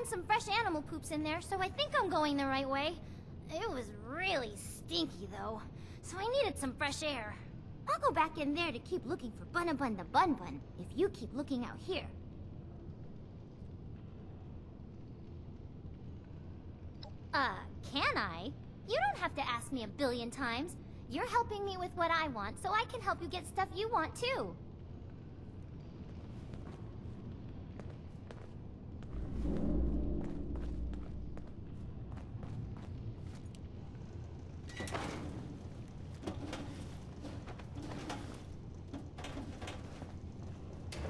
found some fresh animal poops in there, so I think I'm going the right way. It was really stinky, though, so I needed some fresh air. I'll go back in there to keep looking for Bun-a-Bun the Bun-Bun, if you keep looking out here. Can I? You don't have to ask me a billion times. You're helping me with what I want, so I can help you get stuff you want, too.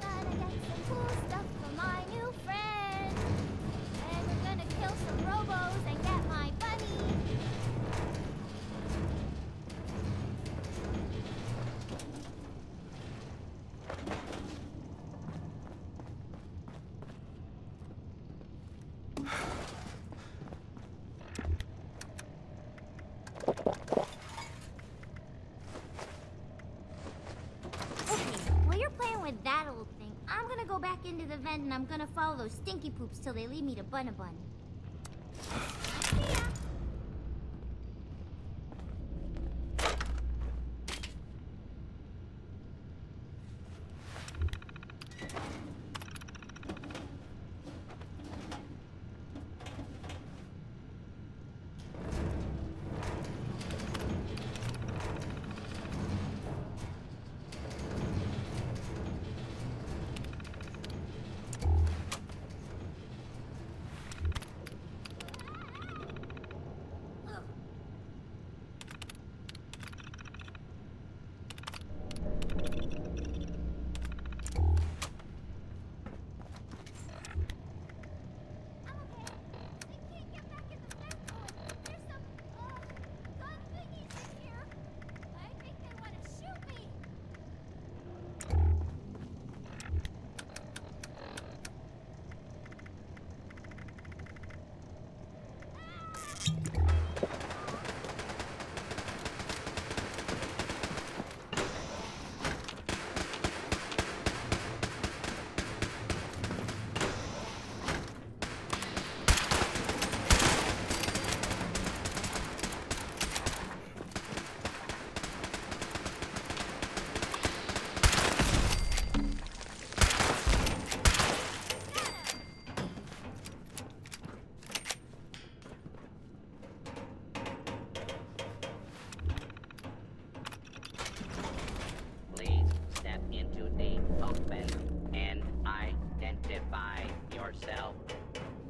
Gotta get some cool stuff for my new friend. And we're gonna kill some robos and get my bunny. While you're playing with that old thing, I'm gonna go back into the vent and I'm gonna follow those stinky poops till they lead me to Bun-a-Bun. See ya!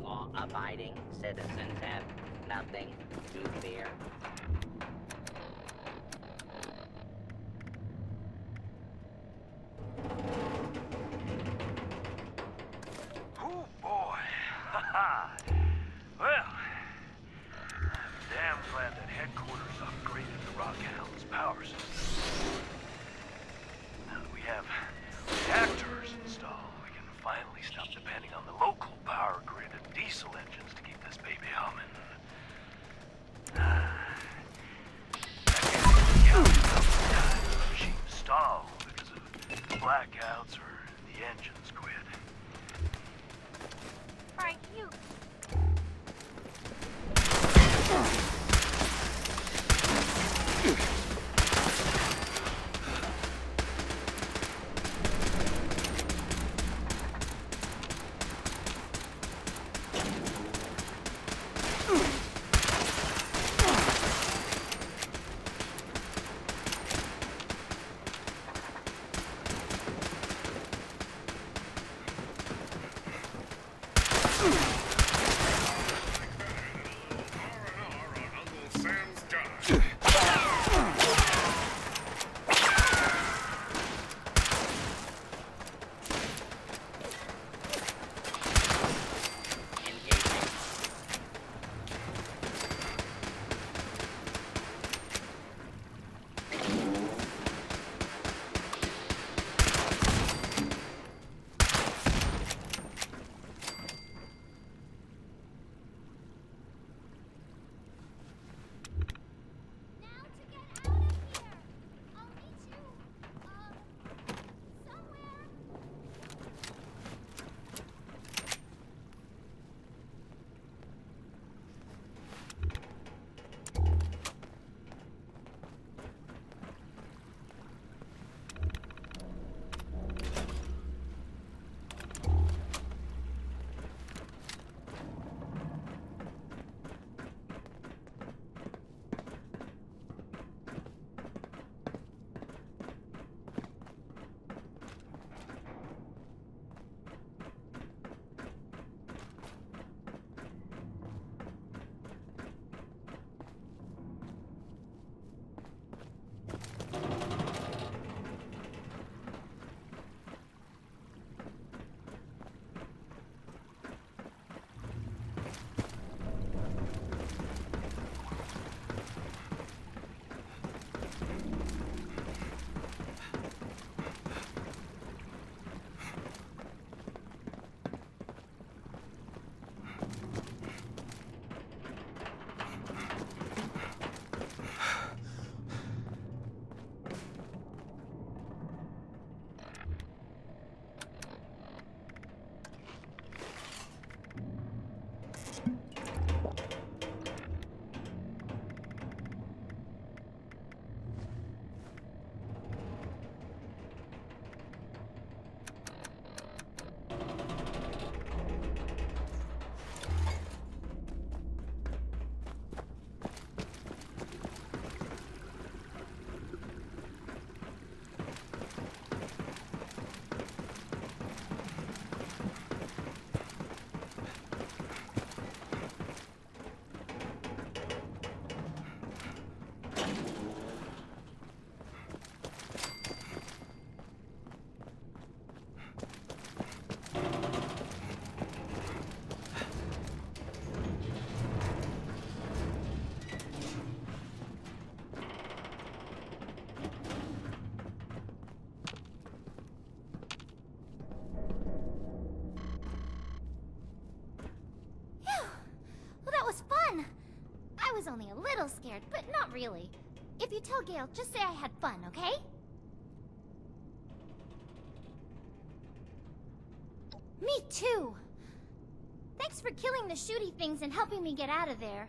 Law-abiding citizens have nothing to fear. Oh boy! Haha! Well, I'm damn glad that headquarters upgraded the Rockhound's power system. Now that we have reactors installed, we can finally stop depending on the local power grid and diesel engines to keep this baby humming. The machine stalled because of blackouts or the engines quit. Alright, you. little scared, but not really. If you tell Gale, just say I had fun, okay? Me too! Thanks for killing the shooty things and helping me get out of there.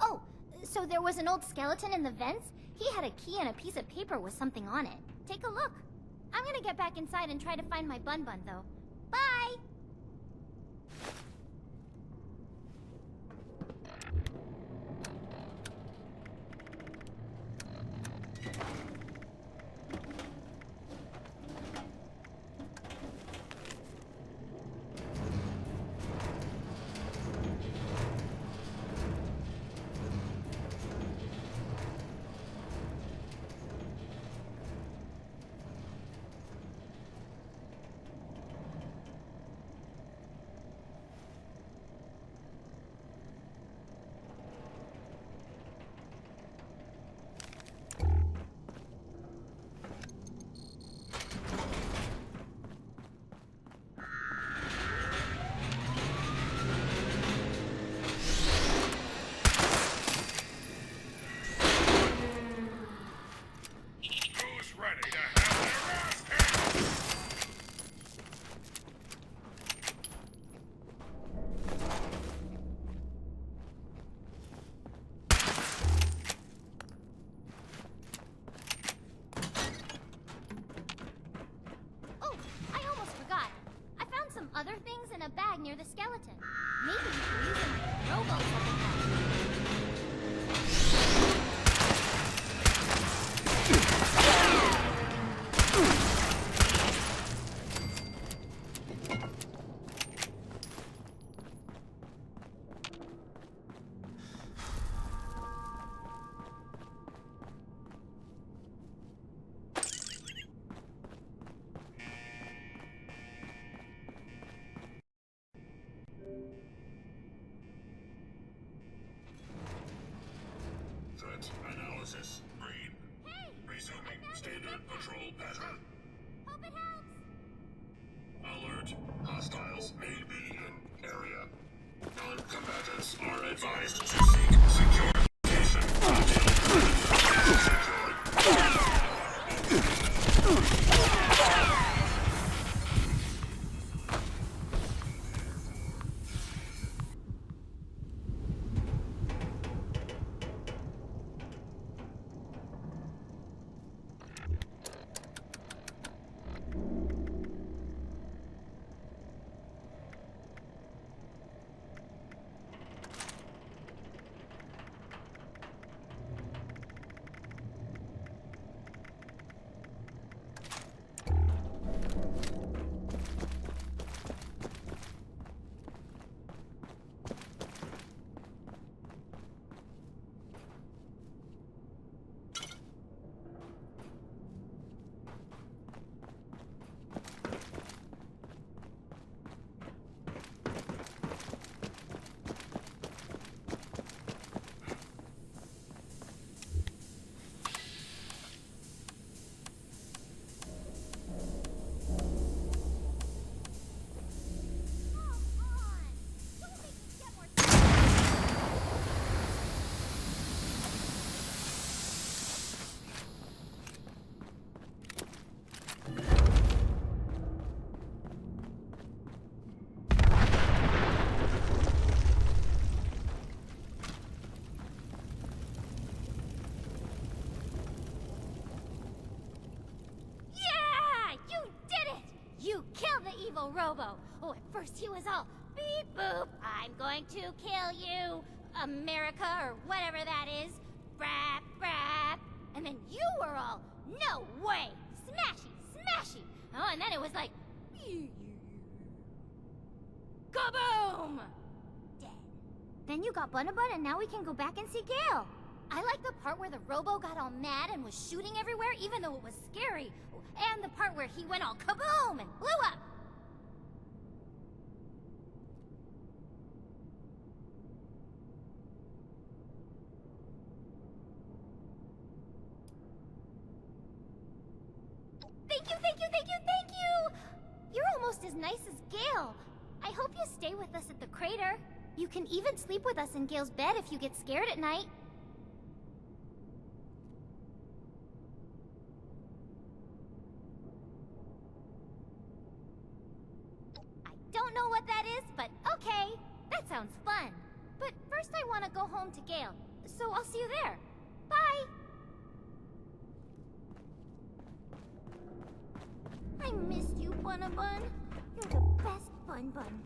Oh, so there was an old skeleton in the vents? He had a key and a piece of paper with something on it. Take a look. I'm gonna get back inside and try to find my Bun Bun, though. Bye! Other things in a bag near the skeleton. Maybe you can use them like robots up Threat analysis. Green. Hey! Resuming standard patrol pattern. Hope it helps! Alert. Hostiles may be in area. Non-combatants are advised to seek secure location until secured. Evil Robo. Oh, at first he was all beep boop, I'm going to kill you, America, or whatever that is. Brap, brap. And then you were all, no way, smashy, smashy. Oh, and then it was like, kaboom! Dead. Then you got Bunabun, and now we can go back and see Gale. I like the part where the Robo got all mad and was shooting everywhere, even though it was scary. And the part where he went all kaboom and blew up. Thank you, thank you, thank you, thank you! You're almost as nice as Gale. I hope you stay with us at the crater. You can even sleep with us in Gale's bed if you get scared at night. I don't know what that is, but okay. That sounds fun. But first I want to go home to Gale, so I'll see you there. Bye! I missed you, Bun-a-Bun. You're the best Bun-Bun.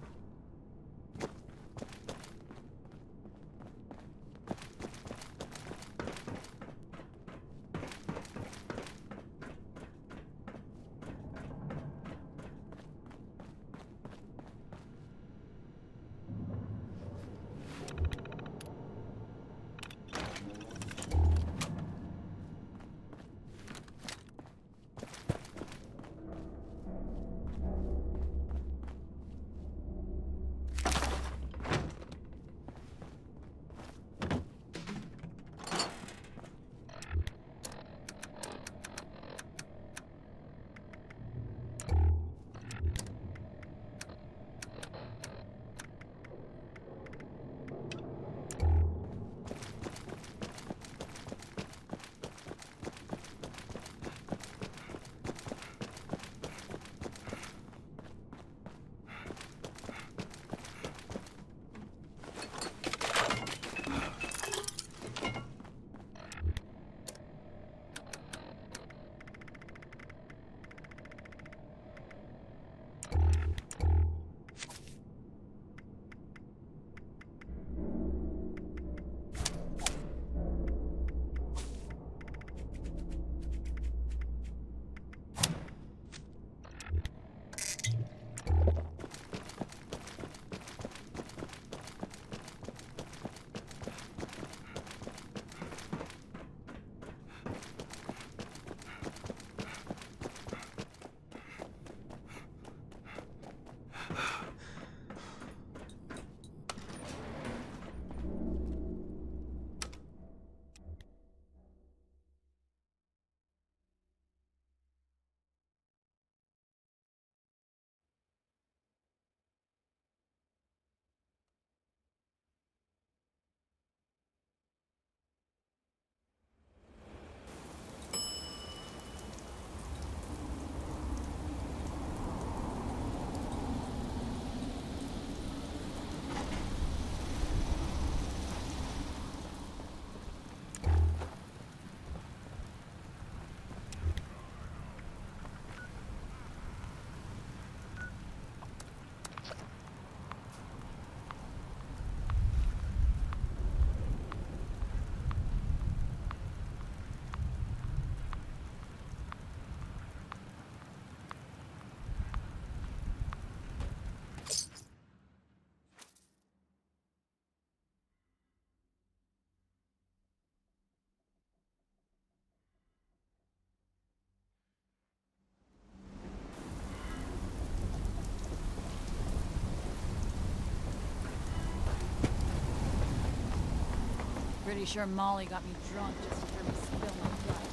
Pretty sure Molly got me drunk just to hear me spill my guts.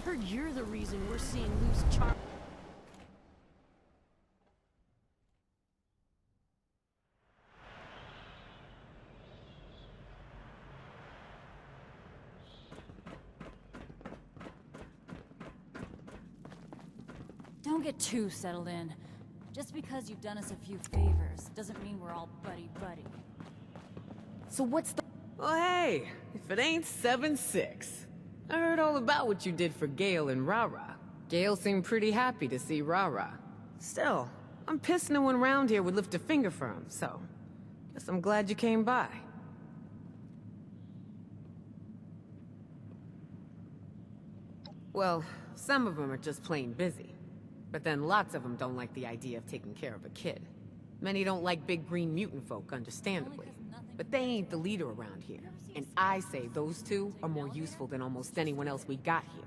Heard you're the reason we're seeing loose charm. Don't get too settled in. Just because you've done us a few favors doesn't mean we're all buddy-buddy. So what's the... Well, hey, if it ain't 7-6. I heard all about what you did for Gale and Rara. Gale seemed pretty happy to see Rara. Still, I'm pissed no one around here would lift a finger for him, so... guess I'm glad you came by. Well, some of them are just plain busy. But then lots of them don't like the idea of taking care of a kid. Many don't like big green mutant folk, understandably. But they ain't the leader around here. And I say those two are more useful than almost anyone else we got here.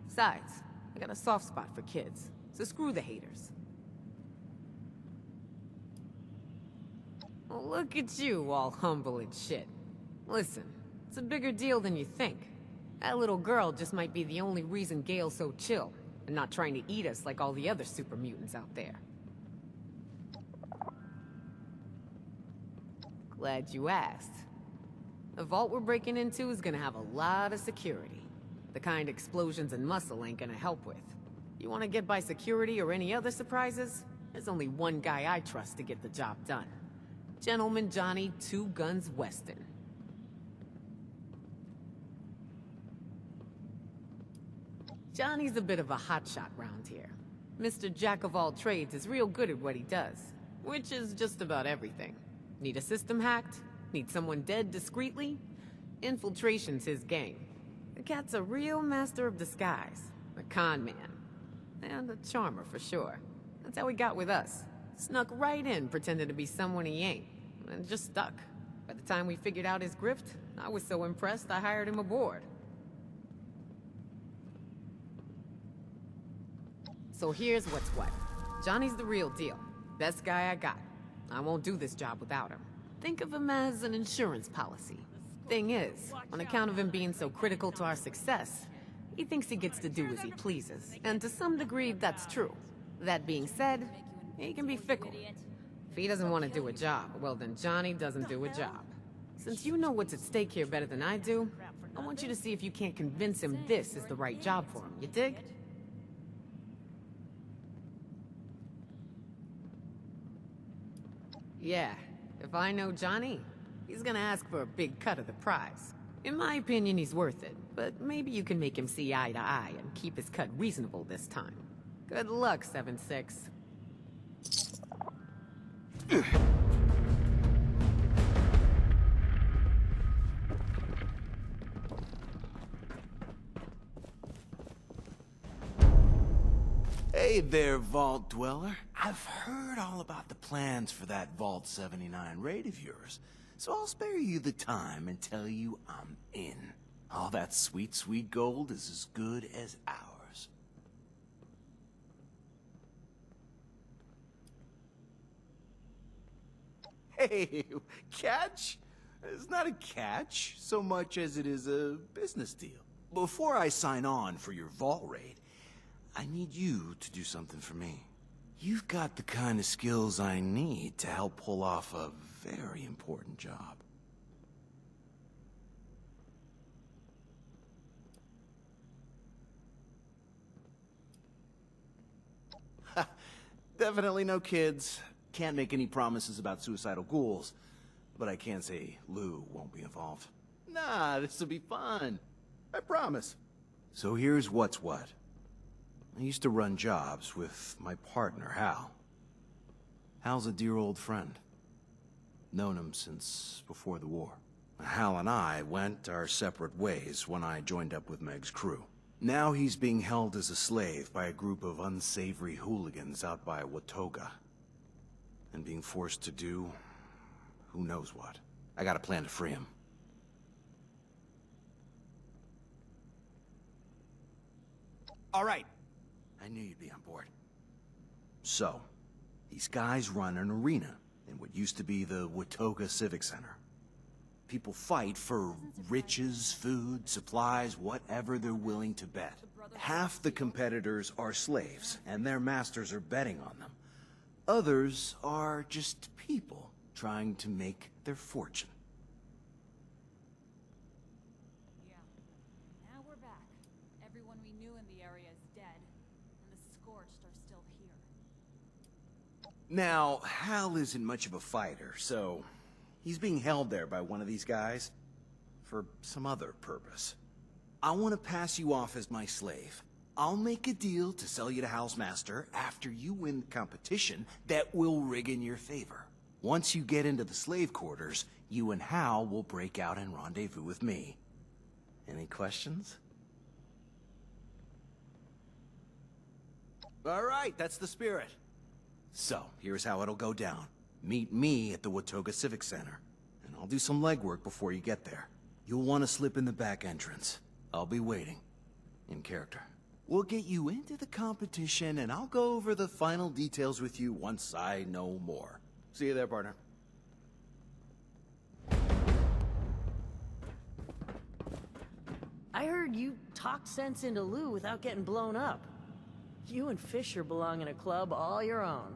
Besides, I got a soft spot for kids, so screw the haters. Well, look at you, all humble and shit. Listen, it's a bigger deal than you think. That little girl just might be the only reason Gale's so chill. and not trying to eat us like all the other super mutants out there. Glad you asked. The vault we're breaking into is gonna have a lot of security. The kind explosions and muscle ain't gonna help with. You wanna get by security or any other surprises? There's only one guy I trust to get the job done. Gentleman Johnny Two Guns Weston. Johnny's a bit of a hotshot round here. Mr. Jack of all trades is real good at what he does, which is just about everything. Need a system hacked? Need someone dead discreetly? Infiltration's his game. The cat's a real master of disguise, a con man, and a charmer for sure. That's how he got with us. Snuck right in, pretending to be someone he ain't, and just stuck. By the time we figured out his grift, I was so impressed I hired him aboard. So here's what's what. Johnny's the real deal. Best guy I got. I won't do this job without him. Think of him as an insurance policy. Thing is, on account of him being so critical to our success, he thinks he gets to do as he pleases. And to some degree, that's true. That being said, he can be fickle. If he doesn't want to do a job, well then Johnny doesn't do a job. Since you know what's at stake here better than I do, I want you to see if you can't convince him this is the right job for him. You dig? Yeah, if I know Johnny, he's gonna ask for a big cut of the prize. In my opinion, he's worth it, but maybe you can make him see eye to eye and keep his cut reasonable this time. Good luck, 7-6. Hey there, Vault Dweller. I've heard all about the plans for that Vault 79 raid of yours, so I'll spare you the time and tell you I'm in. All that sweet, sweet gold is as good as ours. Hey, catch? It's not a catch so much as it is a business deal. Before I sign on for your Vault raid, I need you to do something for me. You've got the kind of skills I need to help pull off a very important job. Definitely no kids. Can't make any promises about suicidal ghouls. But I can say Lou won't be involved. Nah, this'll be fun. I promise. So here's what's what. I used to run jobs with my partner, Hal. Hal's a dear old friend. Known him since before the war. Hal and I went our separate ways when I joined up with Meg's crew. Now he's being held as a slave by a group of unsavory hooligans out by Watoga. And being forced to do who knows what. I got a plan to free him. All right. I knew you'd be on board. So, these guys run an arena in what used to be the Watoga Civic Center. People fight for riches, food, supplies, whatever they're willing to bet. Half the competitors are slaves, and their masters are betting on them. Others are just people trying to make their fortune. Yeah. Now we're back. Everyone we knew in the area is dead, and the Scorched are still here. Now, Hal isn't much of a fighter, so he's being held there by one of these guys for some other purpose. I want to pass you off as my slave. I'll make a deal to sell you to Hal's master after you win the competition that will rig in your favor. Once you get into the slave quarters, you and Hal will break out and rendezvous with me. Any questions? All right, that's the spirit. So, here's how it'll go down. Meet me at the Watoga Civic Center, and I'll do some legwork before you get there. You'll want to slip in the back entrance. I'll be waiting, in character. We'll get you into the competition, and I'll go over the final details with you once I know more. See you there, partner. I heard you talked sense into Lou without getting blown up. You and Fisher belong in a club all your own.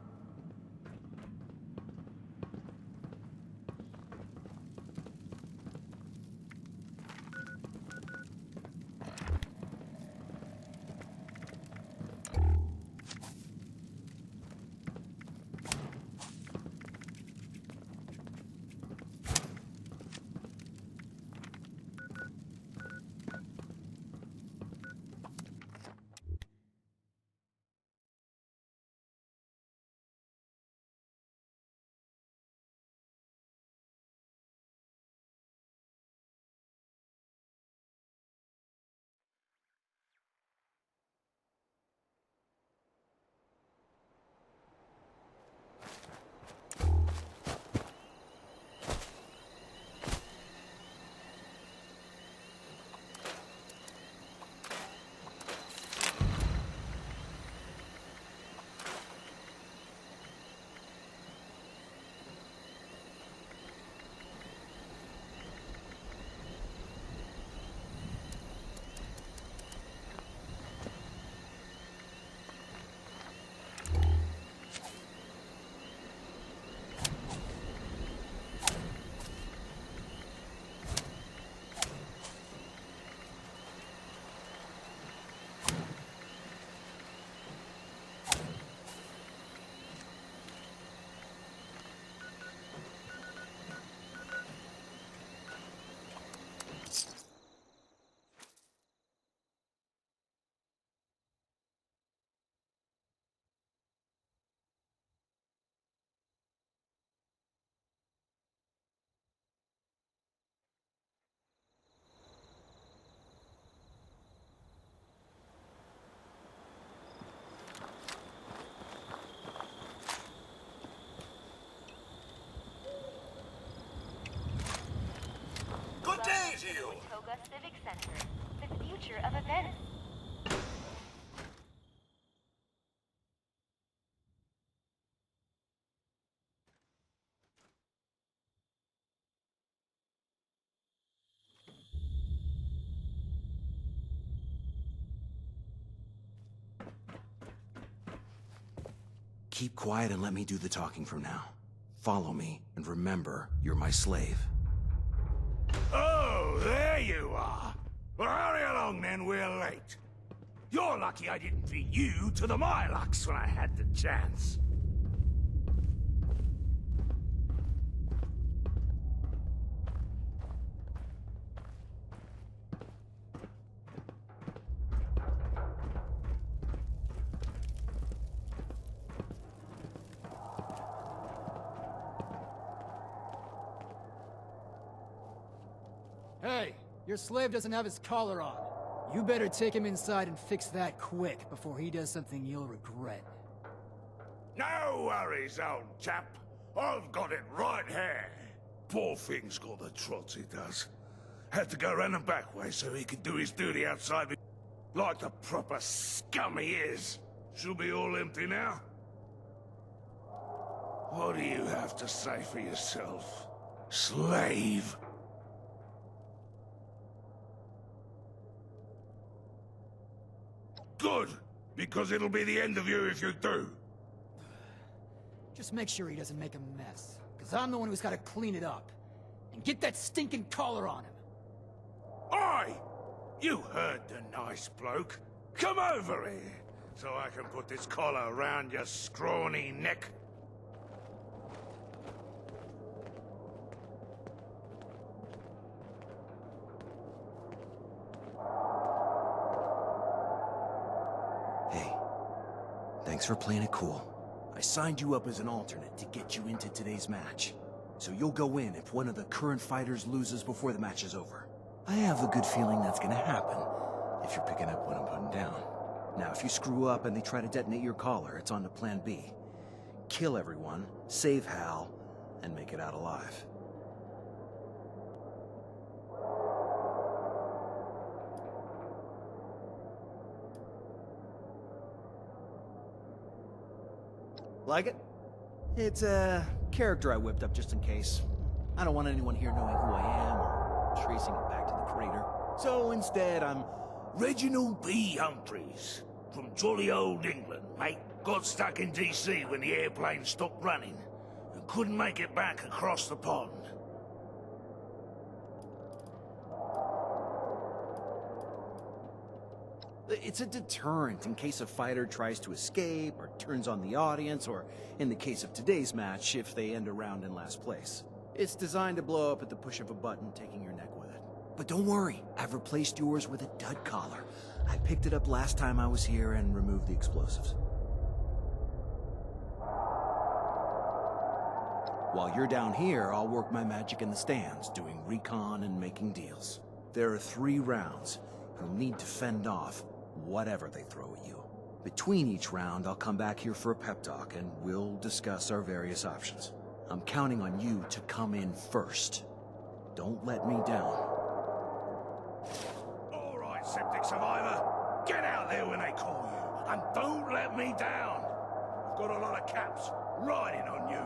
Good day to you! Toga Civic Center, the future of events. Keep quiet and let me do the talking from now. Follow me, and remember, you're my slave. Oh, there you are. Well, hurry along then, we're late. You're lucky I didn't beat you to the Mylux when I had the chance. Hey, your slave doesn't have his collar on. You better take him inside and fix that quick before he does something you'll regret. No worries, old chap. I've got it right here. Poor thing's got the trots, he does. Had to go round the back way so he could do his duty outside like the proper scum he is. She'll be all empty now. What do you have to say for yourself, slave? Good, because it'll be the end of you if you do. Just make sure he doesn't make a mess, because I'm the one who's got to clean it up. And get that stinking collar on him. Oi! You heard the nice bloke. Come over here, so I can put this collar around your scrawny neck. Hey, thanks for playing it cool. I signed you up as an alternate to get you into today's match. So you'll go in if one of the current fighters loses before the match is over. I have a good feeling that's gonna happen, if you're picking up what I'm putting down. Now, if you screw up and they try to detonate your collar, it's on to Plan B. Kill everyone, save Hal, and make it out alive. Like it? It's a character I whipped up just in case. I don't want anyone here knowing who I am or tracing it back to the crater. So instead, I'm Reginald B. Humphreys. From jolly old England, mate. Got stuck in DC when the airplane stopped running, and couldn't make it back across the pond. It's a deterrent in case a fighter tries to escape, or turns on the audience, or, in the case of today's match, if they end a round in last place. It's designed to blow up at the push of a button, taking your neck with it. But don't worry, I've replaced yours with a dud collar. I picked it up last time I was here and removed the explosives. While you're down here, I'll work my magic in the stands, doing recon and making deals. There are 3 rounds. You'll need to fend off whatever they throw at you. Between each round, I'll come back here for a pep talk, and we'll discuss our various options. I'm counting on you to come in first. Don't let me down. All right, Septic Survivor. Get out there when they call you, and don't let me down. I've got a lot of caps riding on you.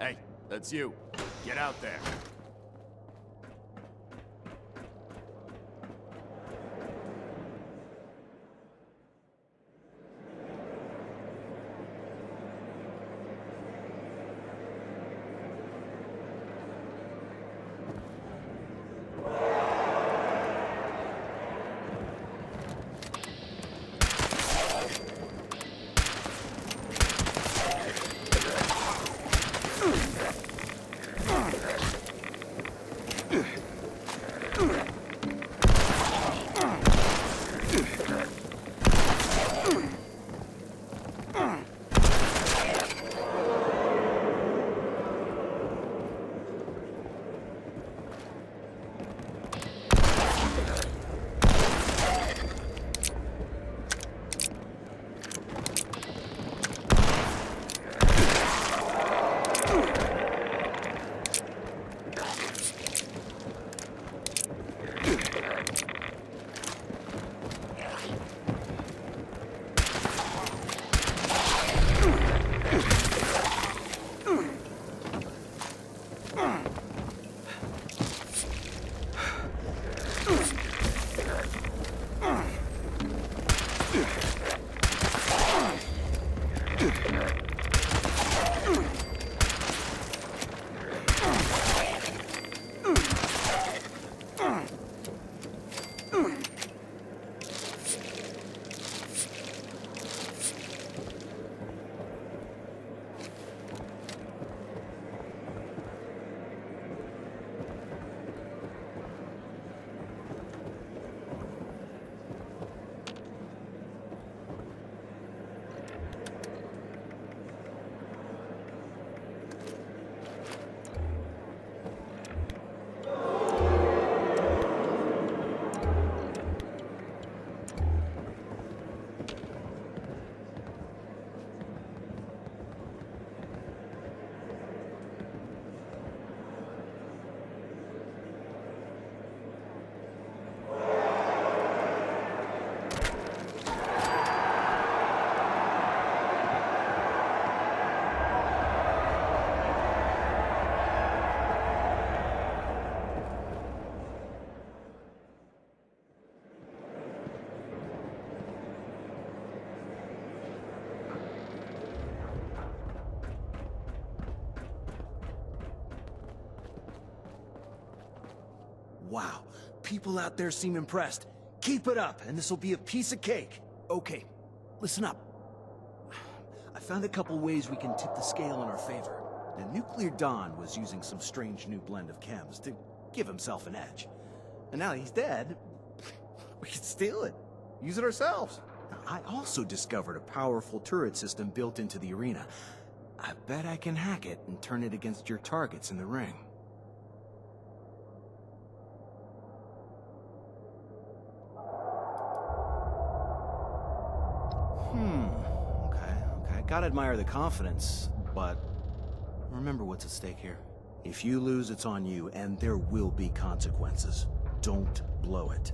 Hey, that's you. Get out there. Wow, people out there seem impressed. Keep it up, and this'll be a piece of cake. Okay, listen up. I found a couple ways we can tip the scale in our favor. The Nuclear Don was using some strange new blend of chems to give himself an edge. And now he's dead, we can steal it. Use it ourselves. I also discovered a powerful turret system built into the arena. I bet I can hack it and turn it against your targets in the ring. Okay. Gotta admire the confidence, but remember what's at stake here. If you lose, it's on you, and there will be consequences. Don't blow it.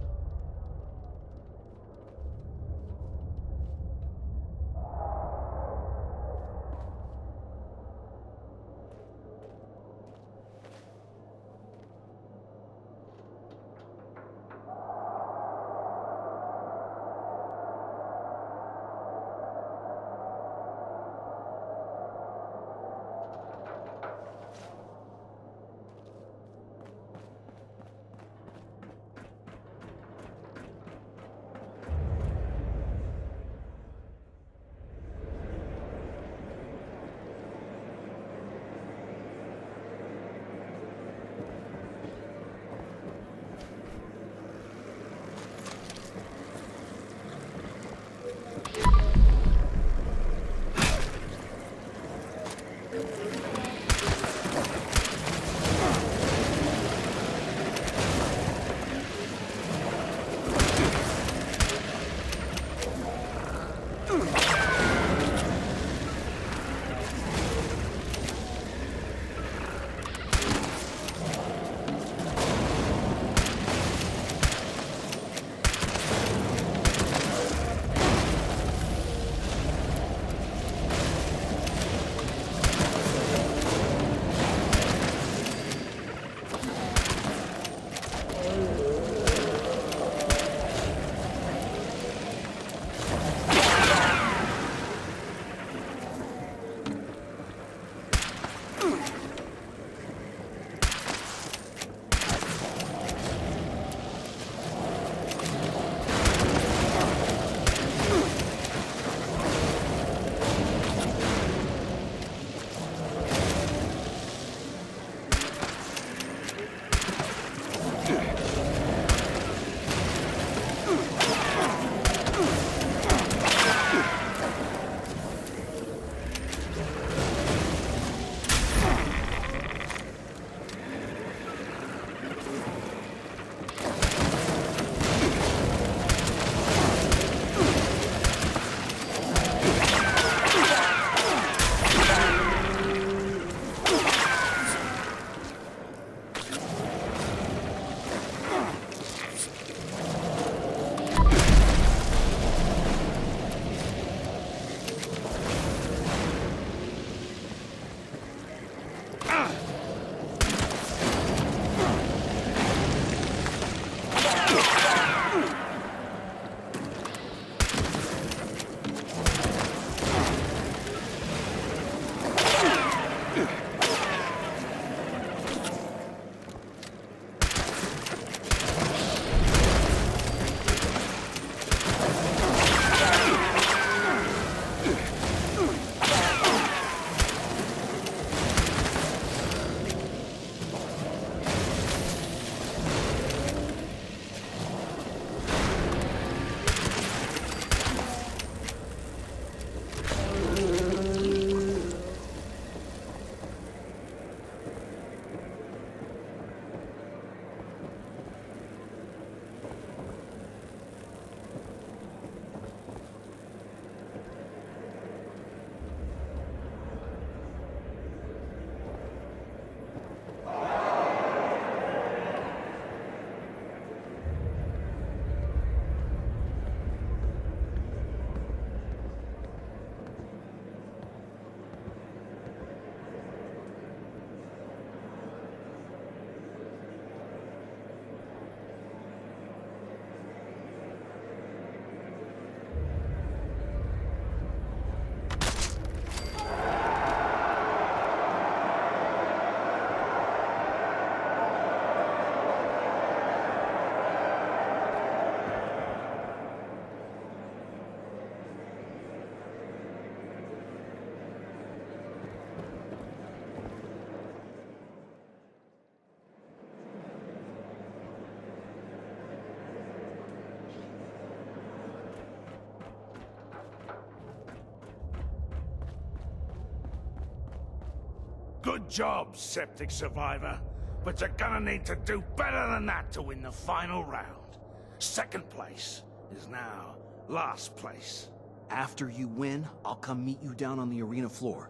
Good job, Septic Survivor. But you're gonna need to do better than that to win the final round. Second place is now last place. After you win, I'll come meet you down on the arena floor,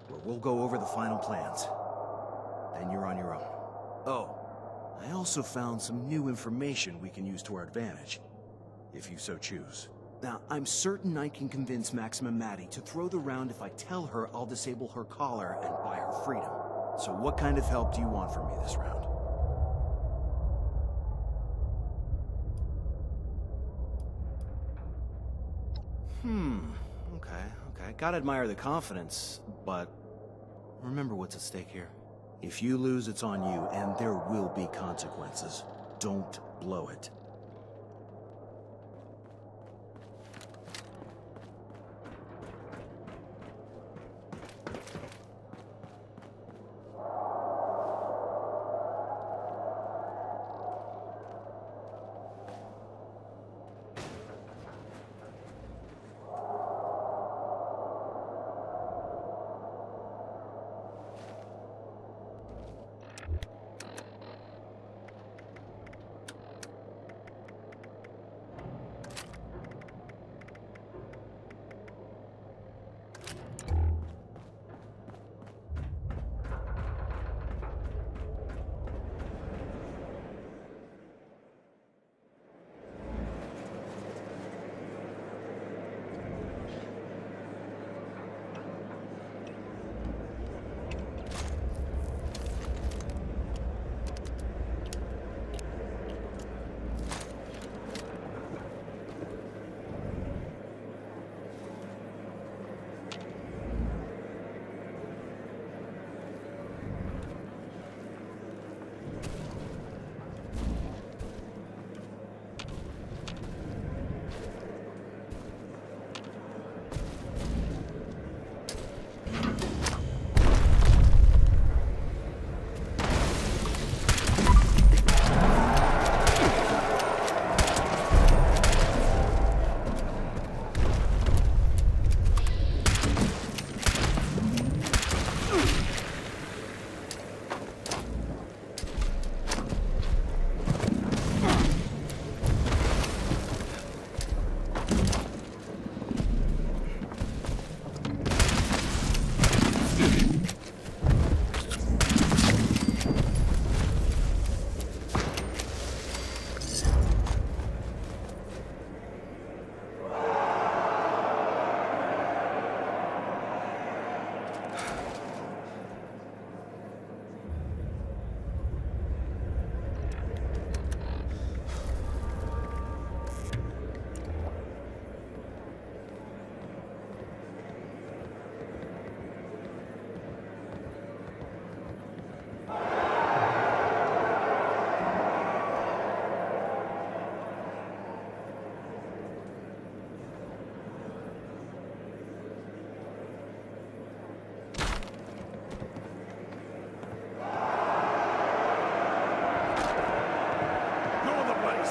where we'll go over the final plans. Then you're on your own. Oh, I also found some new information we can use to our advantage, if you so choose. Now, I'm certain I can convince Maxima Maddie to throw the round if I tell her I'll disable her collar and buy her freedom. So what kind of help do you want from me this round? Okay. Gotta admire the confidence, but remember what's at stake here. If you lose, it's on you, and there will be consequences. Don't blow it.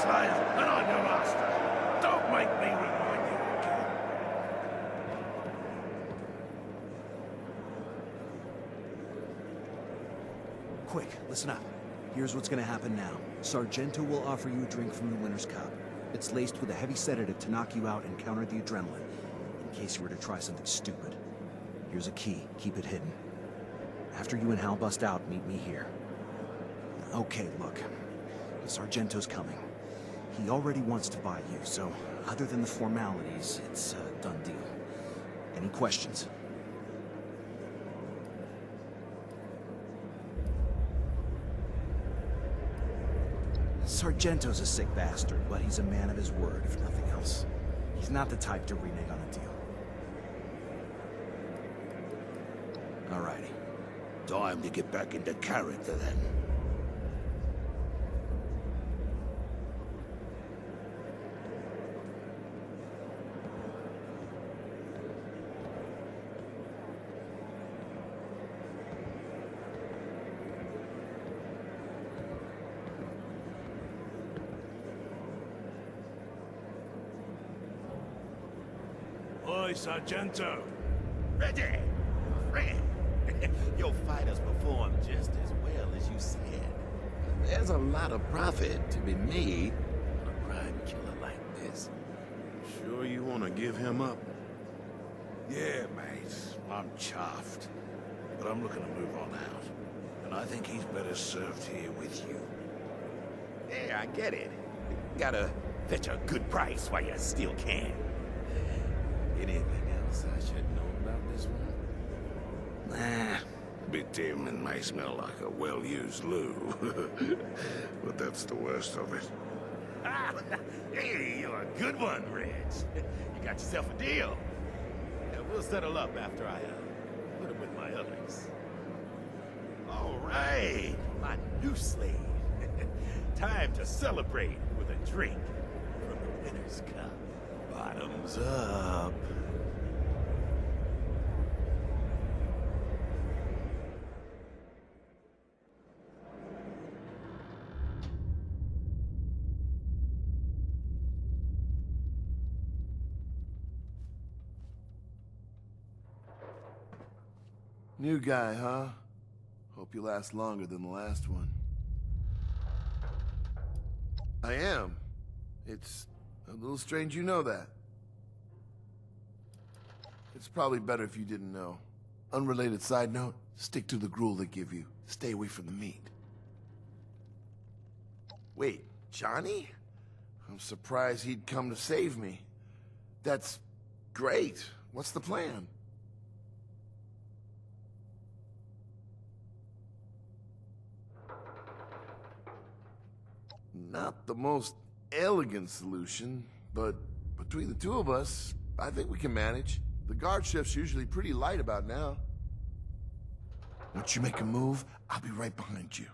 tired, and I'm your master. Don't make me remind you again. Quick, listen up. Here's what's gonna happen now. Sargento will offer you a drink from the winner's cup. It's laced with a heavy sedative to knock you out and counter the adrenaline, in case you were to try something stupid. Here's a key. Keep it hidden. After you and Hal bust out, meet me here. Okay, look. Sargento's coming. He already wants to buy you, so other than the formalities, it's a done deal. Any questions? Sargento's a sick bastard, but he's a man of his word, if nothing else. He's not the type to renege on a deal. Alrighty. Time to get back into character, then. Oi, Sargento. Ready, friend. Your fighters performed just as well as you said. There's a lot of profit to be made on a crime killer like this. Sure you want to give him up? Yeah, mate. I'm chuffed. But I'm looking to move on out. And I think he's better served here with you. Yeah, I get it. Gotta fetch a good price while you still can. Anything else I should know about this one? Nah. Bit dim and may smell like a well-used loo. But that's the worst of it. Hey, you're a good one, Reg. You got yourself a deal. Yeah, we'll settle up after I put him with my others. All right, my new slave. Time to celebrate with a drink from the winner's cup. Bottoms up. New guy, huh? Hope you last longer than the last one. I am. It's a little strange you know that. It's probably better if you didn't know. Unrelated side note, stick to the gruel they give you. Stay away from the meat. Wait, Johnny? I'm surprised he'd come to save me. That's great. What's the plan? Not the most elegant solution, but between the two of us, I think we can manage. The guard shift's usually pretty light about now. Once you make a move, I'll be right behind you.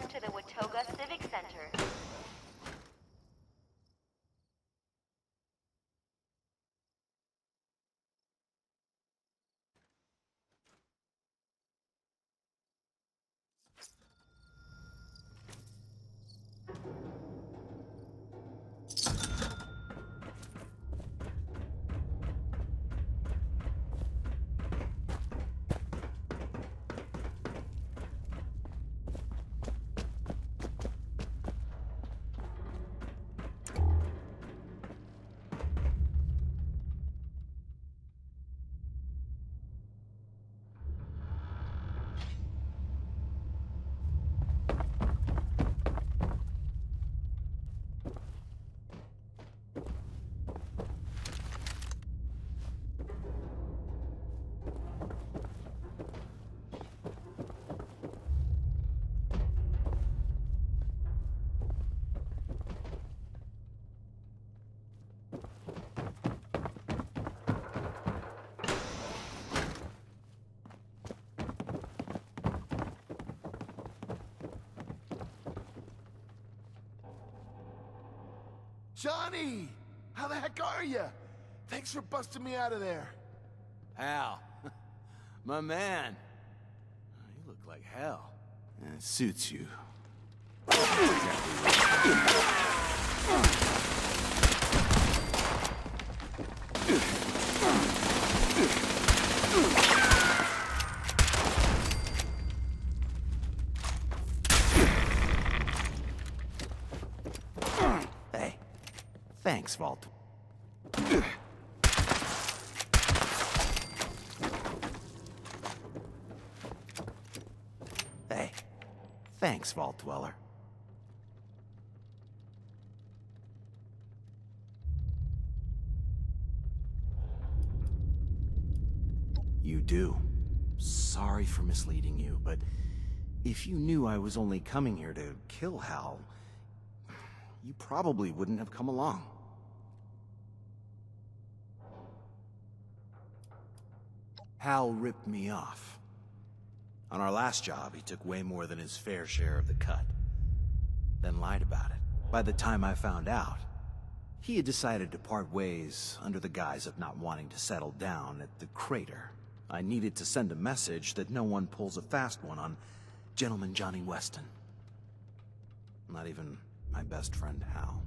Welcome to the Watoga Civic Center. Johnny! How the heck are you? Thanks for busting me out of there. Hal. My man. You look like hell. And it suits you. Hey. Thanks, Vault. Hey. Thanks, Vault Dweller. You do. Sorry for misleading you, but if you knew I was only coming here to kill Hal, you probably wouldn't have come along. Hal ripped me off. On our last job, he took way more than his fair share of the cut. Then lied about it. By the time I found out, he had decided to part ways under the guise of not wanting to settle down at the crater. I needed to send a message that no one pulls a fast one on Gentleman Johnny Weston. Not even my best friend Hal.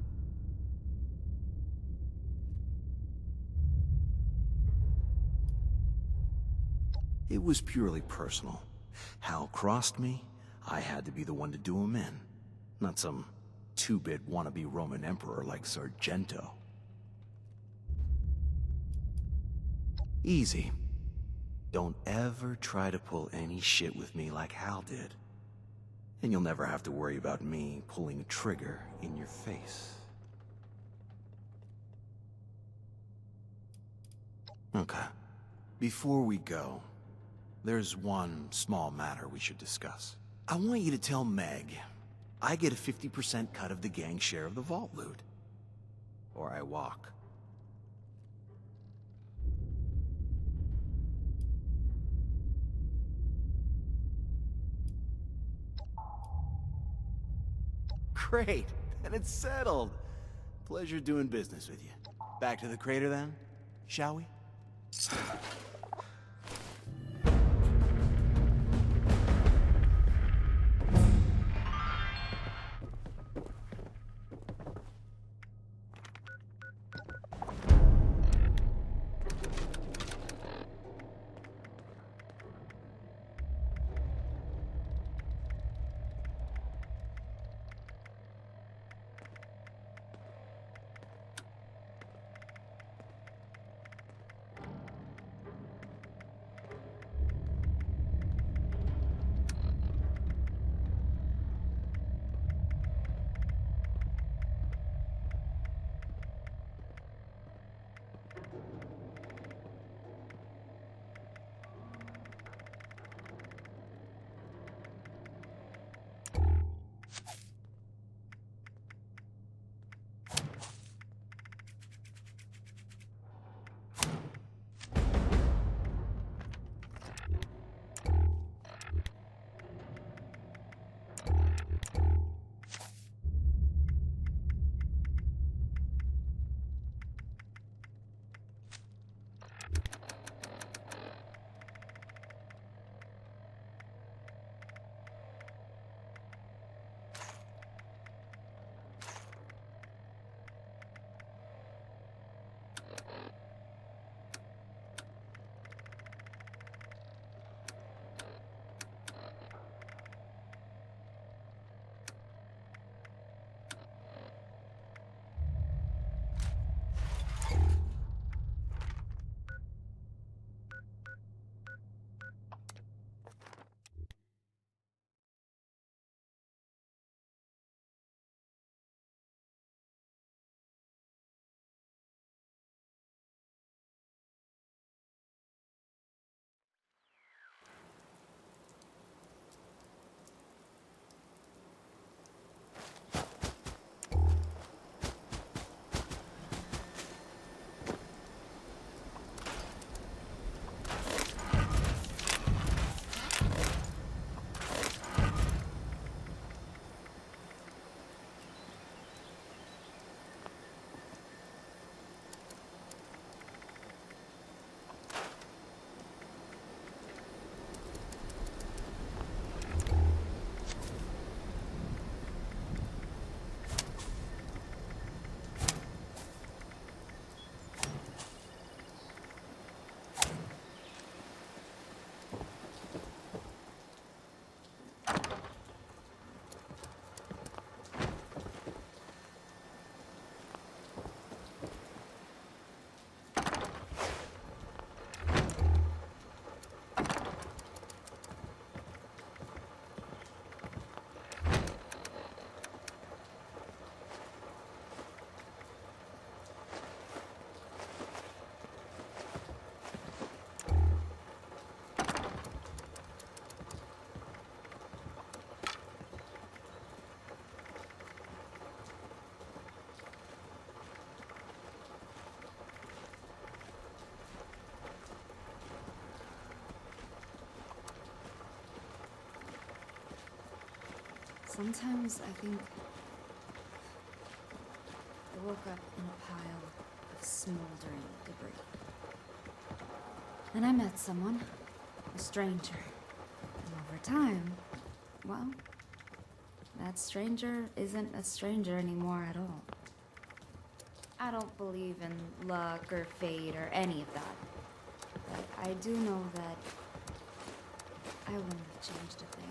It was purely personal. Hal crossed me, I had to be the one to do him in. Not some two-bit wannabe Roman emperor like Sargento. Easy. Don't ever try to pull any shit with me like Hal did. And you'll never have to worry about me pulling a trigger in your face. Okay. Before we go, there's one small matter we should discuss. I want you to tell Meg I get a 50% cut of the gang's share of the vault loot. Or I walk. Great, and it's settled. Pleasure doing business with you. Back to the crater then, shall we? Sometimes I think I woke up in a pile of smoldering debris. Then I met someone, a stranger. And over time, well, that stranger isn't a stranger anymore at all. I don't believe in luck or fate or any of that. But I do know that I wouldn't have changed a thing.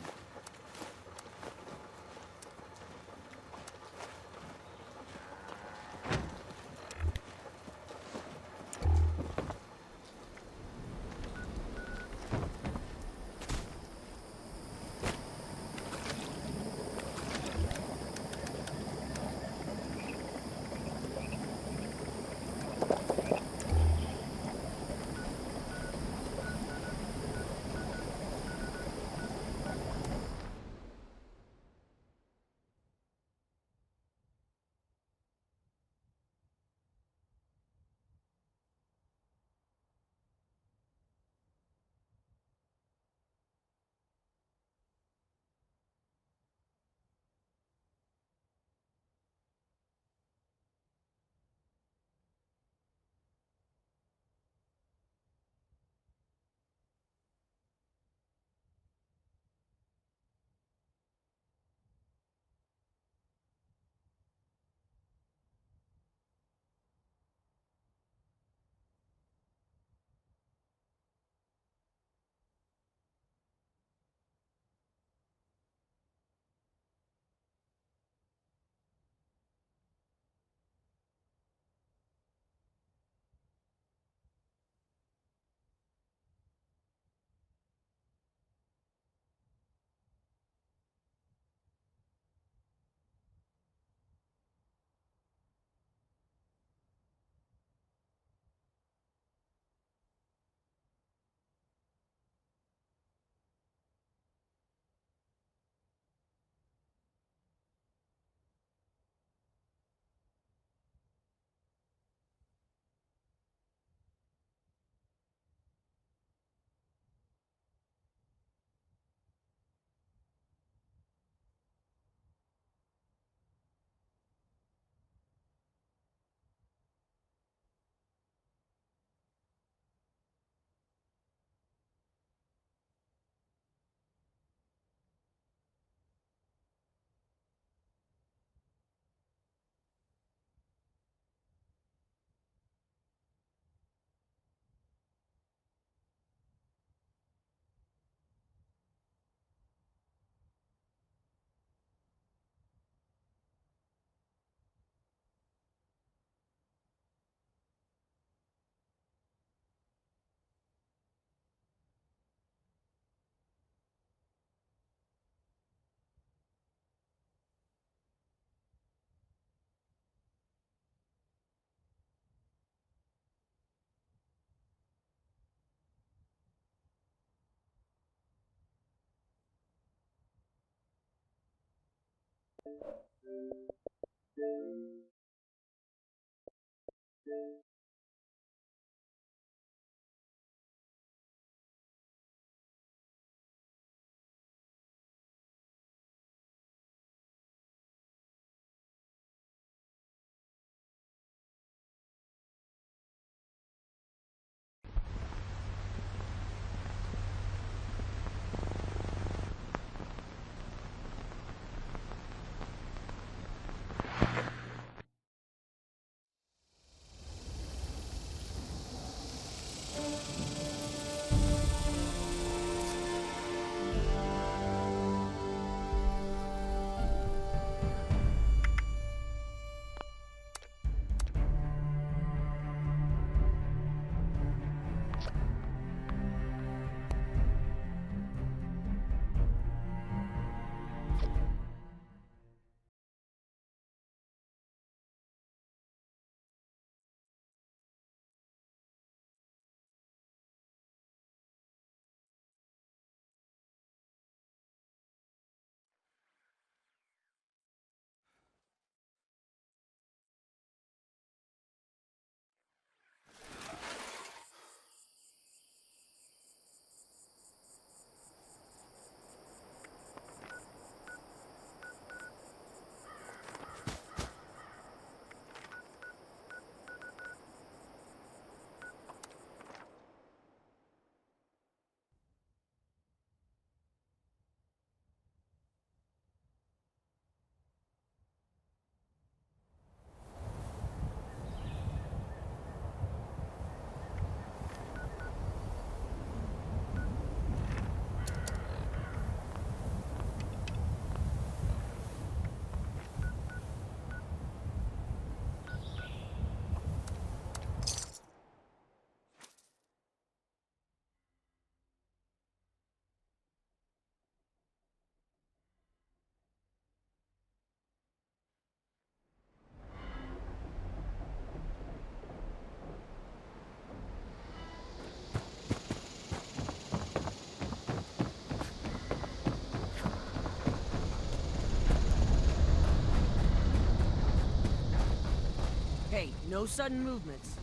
No sudden movements.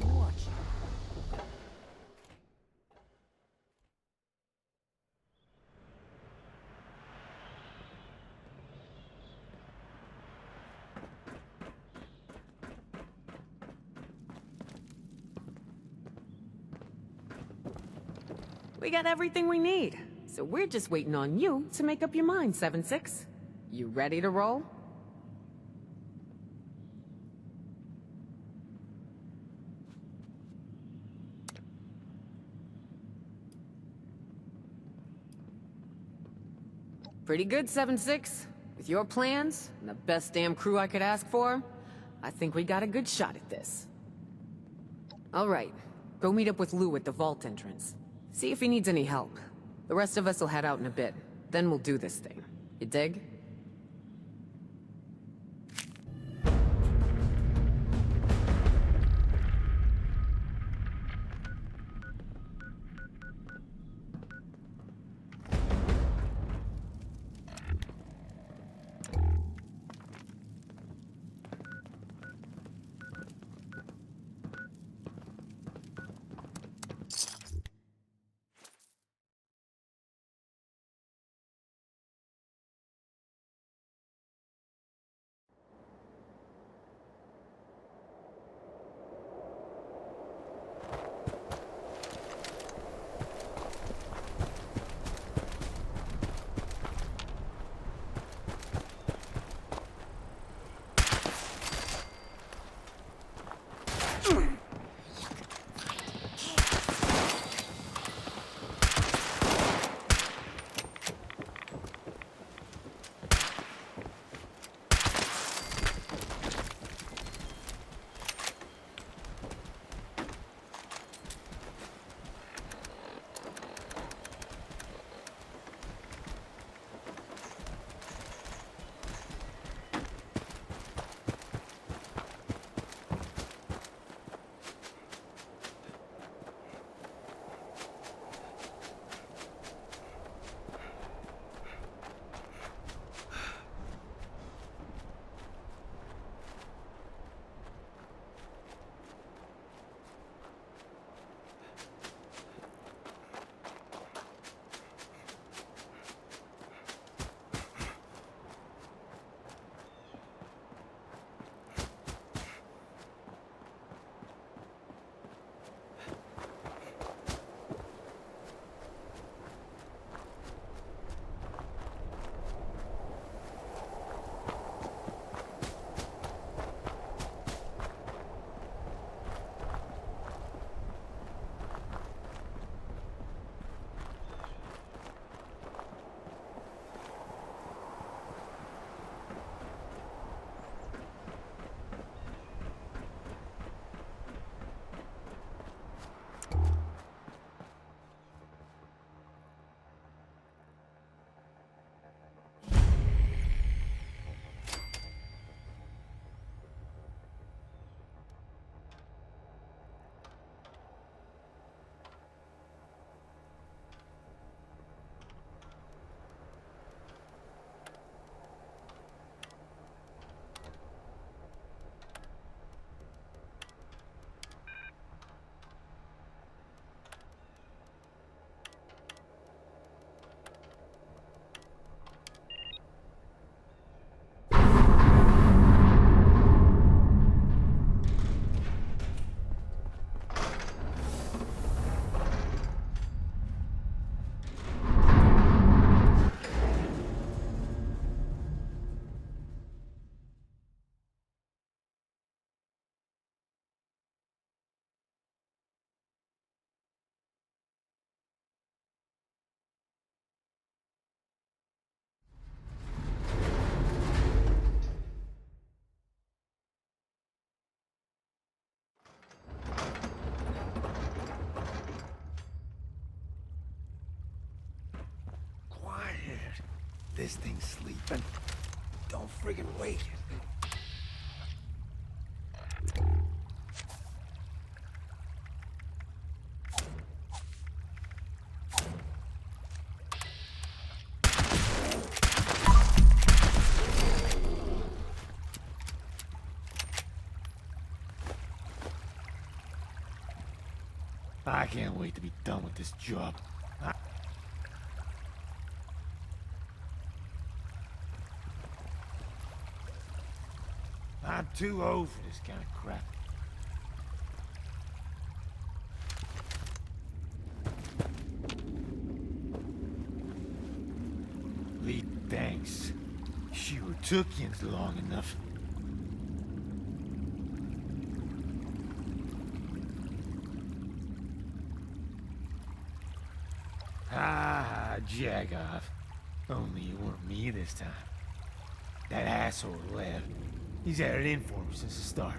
Watch. We got everything we need, so we're just waiting on you to make up your mind, 7-6. You ready to roll? Pretty good, 7-6. With your plans, and the best damn crew I could ask for, I think we got a good shot at this. All right, go meet up with Lou at the vault entrance. See if he needs any help. The rest of us will head out in a bit. Then we'll do this thing. You dig? This thing's sleeping. Don't friggin' wake it. I can't wait to be done with this job. I'm too old for this kind of crap. Lee, thanks. Sure took yins long enough. Ah, jag off. Only you weren't me this time. That asshole Lev. He's had it in for me since the start.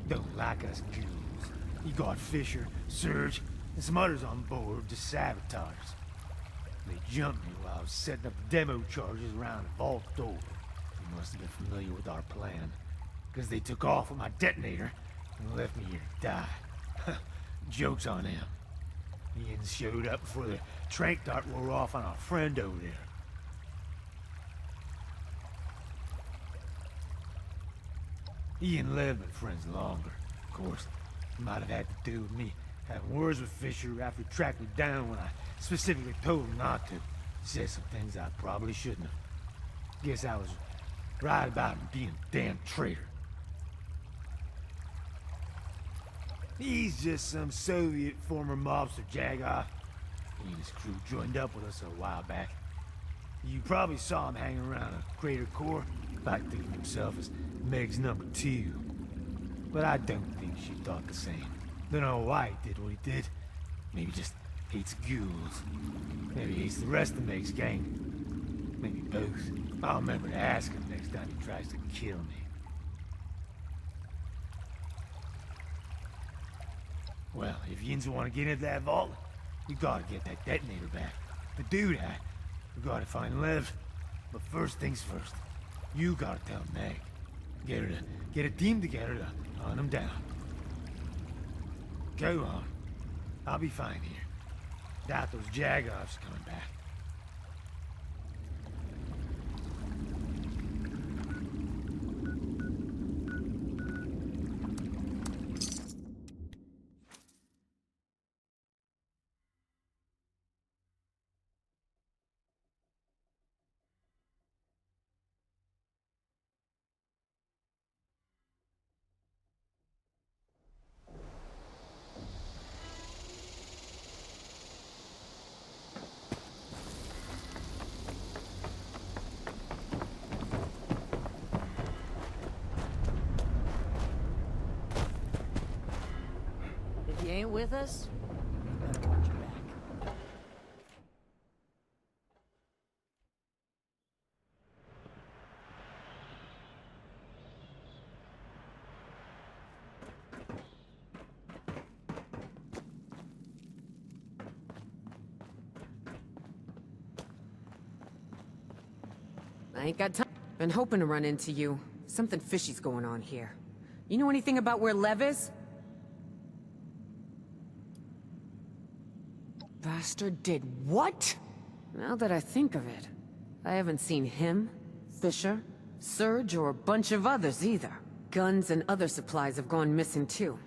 Don't like us ghouls. He got Fisher, Surge, and some others on board to sabotage us. They jumped me while I was setting up demo charges around the vault door. They must have been familiar with our plan, because they took off with my detonator and left me here to die. Joke's on them. Ian showed up before the trank dart wore off on our friend over there. Ian and Lev been friends longer. Of course, it might have had to do with me having words with Fisher after he tracked me down when I specifically told him not to. Said some things I probably shouldn't have. Guess I was right about him being a damn traitor. He's just some Soviet former mobster jagoff. He and his crew joined up with us a while back. You probably saw him hanging around a crater core, like thinking himself as Meg's number 2. But I don't think she thought the same. Don't know why he did what he did. Maybe just hates ghouls. Maybe hates the rest of Meg's gang. Maybe both. I'll remember to ask him next time he tries to kill me. Well, if yins want to get into that vault, we gotta get that detonator back. To do that, we gotta find Lev. But first things first, you gotta tell Meg. Get a team together to hunt him down. Go on. I'll be fine here. Doubt those jagoffs coming back. If you ain't with us, you better watch your back. I ain't got time. Been hoping to run into you. Something fishy's going on here. You know anything about where Lev is? Bastard did what? Now that I think of it, I haven't seen him, Fisher, Surge, or a bunch of others either. Guns and other supplies have gone missing too.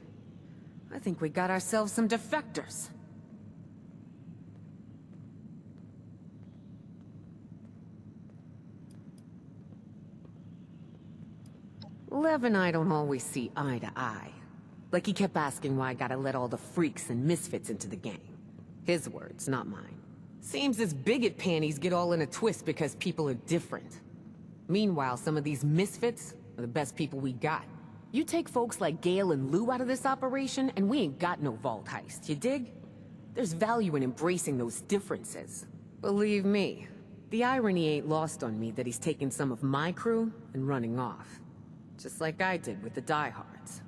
I think we got ourselves some defectors. Lev and I don't always see eye to eye. Like he kept asking why I gotta let all the freaks and misfits into the gang. His words, not mine. Seems his bigot panties get all in a twist because people are different. Meanwhile, some of these misfits are the best people we got. You take folks like Gale and Lou out of this operation, and we ain't got no vault heist, you dig? There's value in embracing those differences. Believe me, the irony ain't lost on me that he's taking some of my crew and running off. Just like I did with the diehards.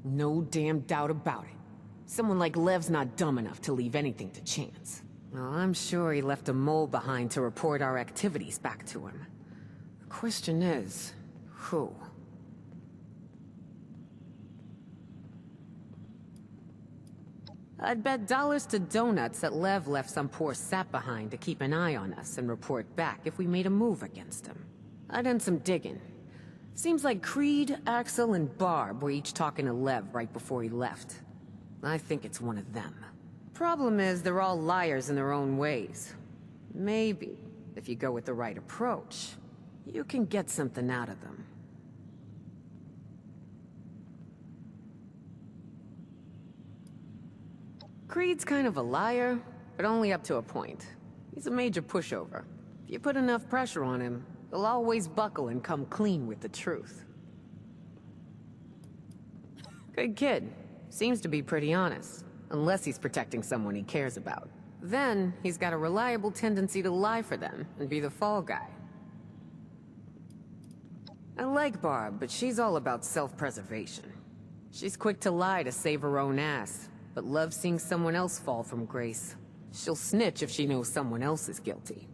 No damn doubt about it. Someone like Lev's not dumb enough to leave anything to chance. Well, I'm sure he left a mole behind to report our activities back to him. The question is, who? I'd bet dollars to donuts that Lev left some poor sap behind to keep an eye on us and report back if we made a move against him. I done some digging. Seems like Creed, Axel, and Barb were each talking to Lev right before he left. I think it's one of them. Problem is, they're all liars in their own ways. Maybe, if you go with the right approach, you can get something out of them. Creed's kind of a liar, but only up to a point. He's a major pushover. If you put enough pressure on him, he'll always buckle and come clean with the truth. Good kid. Seems to be pretty honest. Unless he's protecting someone he cares about. Then, he's got a reliable tendency to lie for them and be the fall guy. I like Barb, but she's all about self-preservation. She's quick to lie to save her own ass, but loves seeing someone else fall from grace. She'll snitch if she knows someone else is guilty.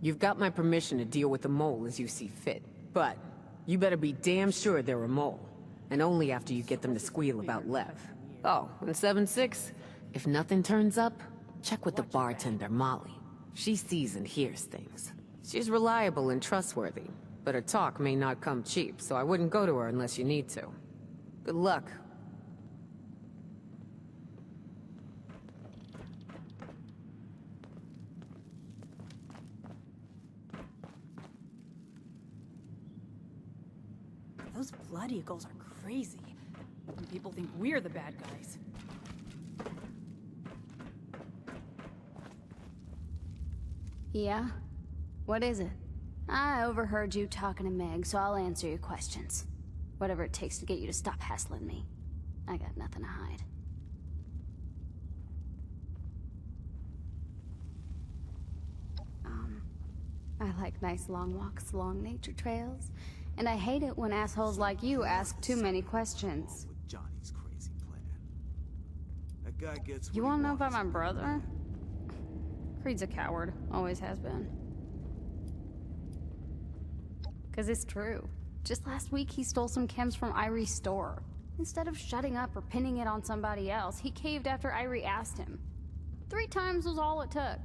You've got my permission to deal with the mole as you see fit, but you better be damn sure they're a mole, and only after you get them to squeal about Lev. Oh, and 7-6, if nothing turns up, check with the bartender, Molly. She sees and hears things. She's reliable and trustworthy, but her talk may not come cheap, so I wouldn't go to her unless you need to. Good luck. Those Blood Eagles are crazy. And people think we're the bad guys. Yeah? What is it? I overheard you talking to Meg, so I'll answer your questions. Whatever it takes to get you to stop hassling me. I got nothing to hide. I like nice long walks along nature trails, and I hate it when assholes like you ask too many questions. Johnny's crazy plan. That guy gets You wanna know about my brother? Creed's a coward, always has been. 'Cause it's true. Just last week he stole some chems from Irie's store. Instead of shutting up or pinning it on somebody else, he caved after Irie asked him. 3 times was all it took.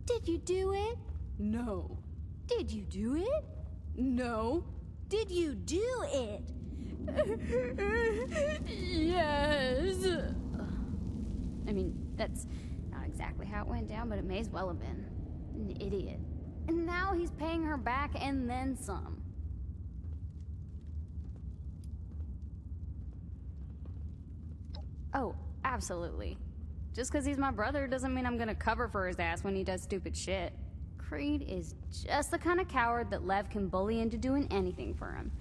Did you do it? No. Did you do it? No. Did you do it? Yes. I mean, that's not exactly how it went down, but it may as well have been. An idiot. And now he's paying her back and then some. Oh, absolutely. Just because he's my brother doesn't mean I'm gonna cover for his ass when he does stupid shit. Creed is just the kind of coward that Lev can bully into doing anything for him.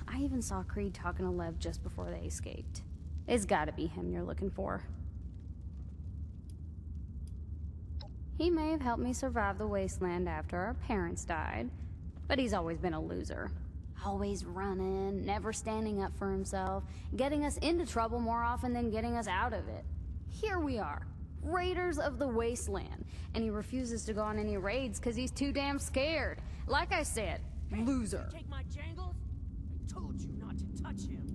I even saw Creed talking to Lev just before they escaped. It's gotta be him you're looking for. He may have helped me survive the wasteland after our parents died, but he's always been a loser. Always running, never standing up for himself, getting us into trouble more often than getting us out of it. Here we are, raiders of the wasteland, and he refuses to go on any raids because he's too damn scared. Like I said, loser. Take my jangles? I told you not to touch him.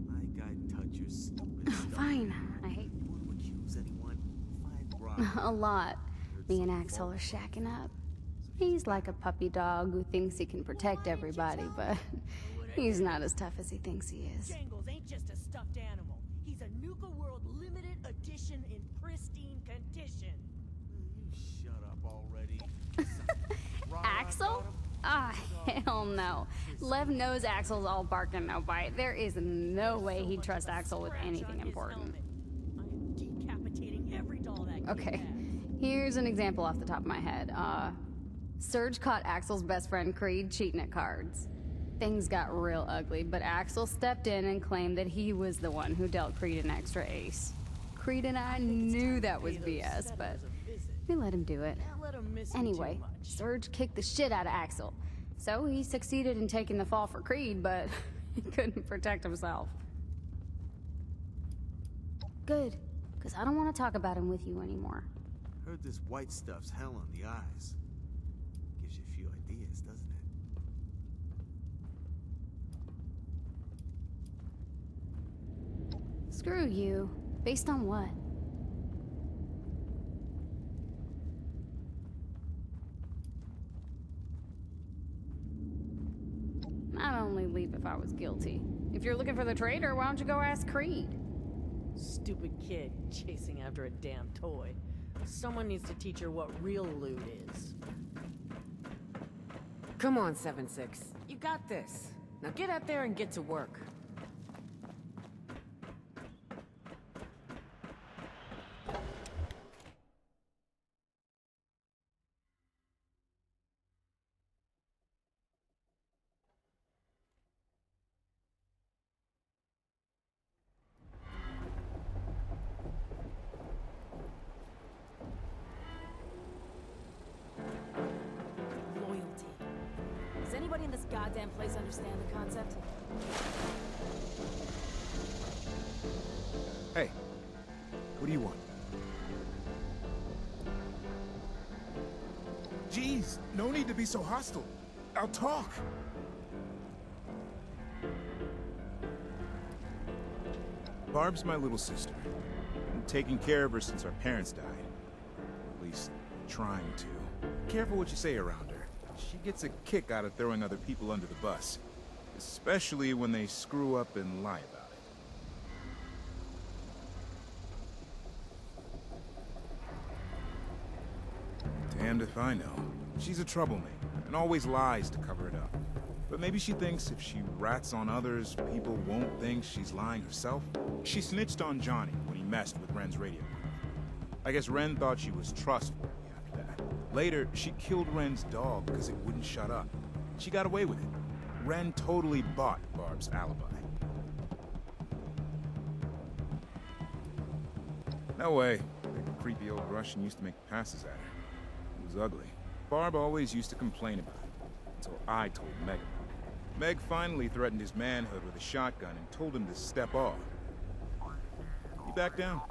My guy touch your stupid stuff. Fine, I hate You want to accuse anyone? Find Rob. a lot. Me and Axel are shacking up. He's like a puppy dog who thinks he can protect everybody, but he's not as tough as he thinks he is. Jangles ain't just a stuffed animal. He's a Nuka World limited edition in pristine condition. You shut up already. Axel? Ah, hell no. Lev knows Axel's all bark and no bite. There is no way he'd trust Axel with anything important. I am decapitating every doll that Okay, here's an example off the top of my head. Serge caught Axel's best friend Creed cheating at cards. Things got real ugly, but Axel stepped in and claimed that he was the one who dealt Creed an extra ace. Creed and I knew that was BS, but we let him do it. Anyway, Serge kicked the shit out of Axel. So he succeeded in taking the fall for Creed, but he couldn't protect himself. Good, because I don't want to talk about him with you anymore. Heard this white stuff's hell on the eyes. Gives you a few ideas, doesn't it? Screw you. Based on what? only leave if I was guilty. If you're looking for the traitor, why don't you go ask Creed? Stupid kid chasing after a damn toy. Someone needs to teach her what real loot is. Come on, 7-6. You got this. Now get out there and get to work. Loyalty. Does anybody in this goddamn place understand the concept? Hey, what do you want? Jeez, no need to be so hostile. I'll talk. Barb's my little sister. I'm taking care of her since our parents died. At least, trying to. Careful what you say around her. She gets a kick out of throwing other people under the bus. Especially when they screw up and lie about it. Damned if I know. She's a troublemaker, and always lies to cover it up. But maybe she thinks if she rats on others, people won't think she's lying herself. She snitched on Johnny when he messed with Ren's radio. I guess Ren thought she was trustworthy after that. Later, she killed Ren's dog because it wouldn't shut up. She got away with it. Ren totally bought Barb's alibi. No way. That creepy old Russian used to make passes at her. It was ugly. Barb always used to complain about it, until I told Meg about it. Meg finally threatened his manhood with a shotgun and told him to step off. He backed down.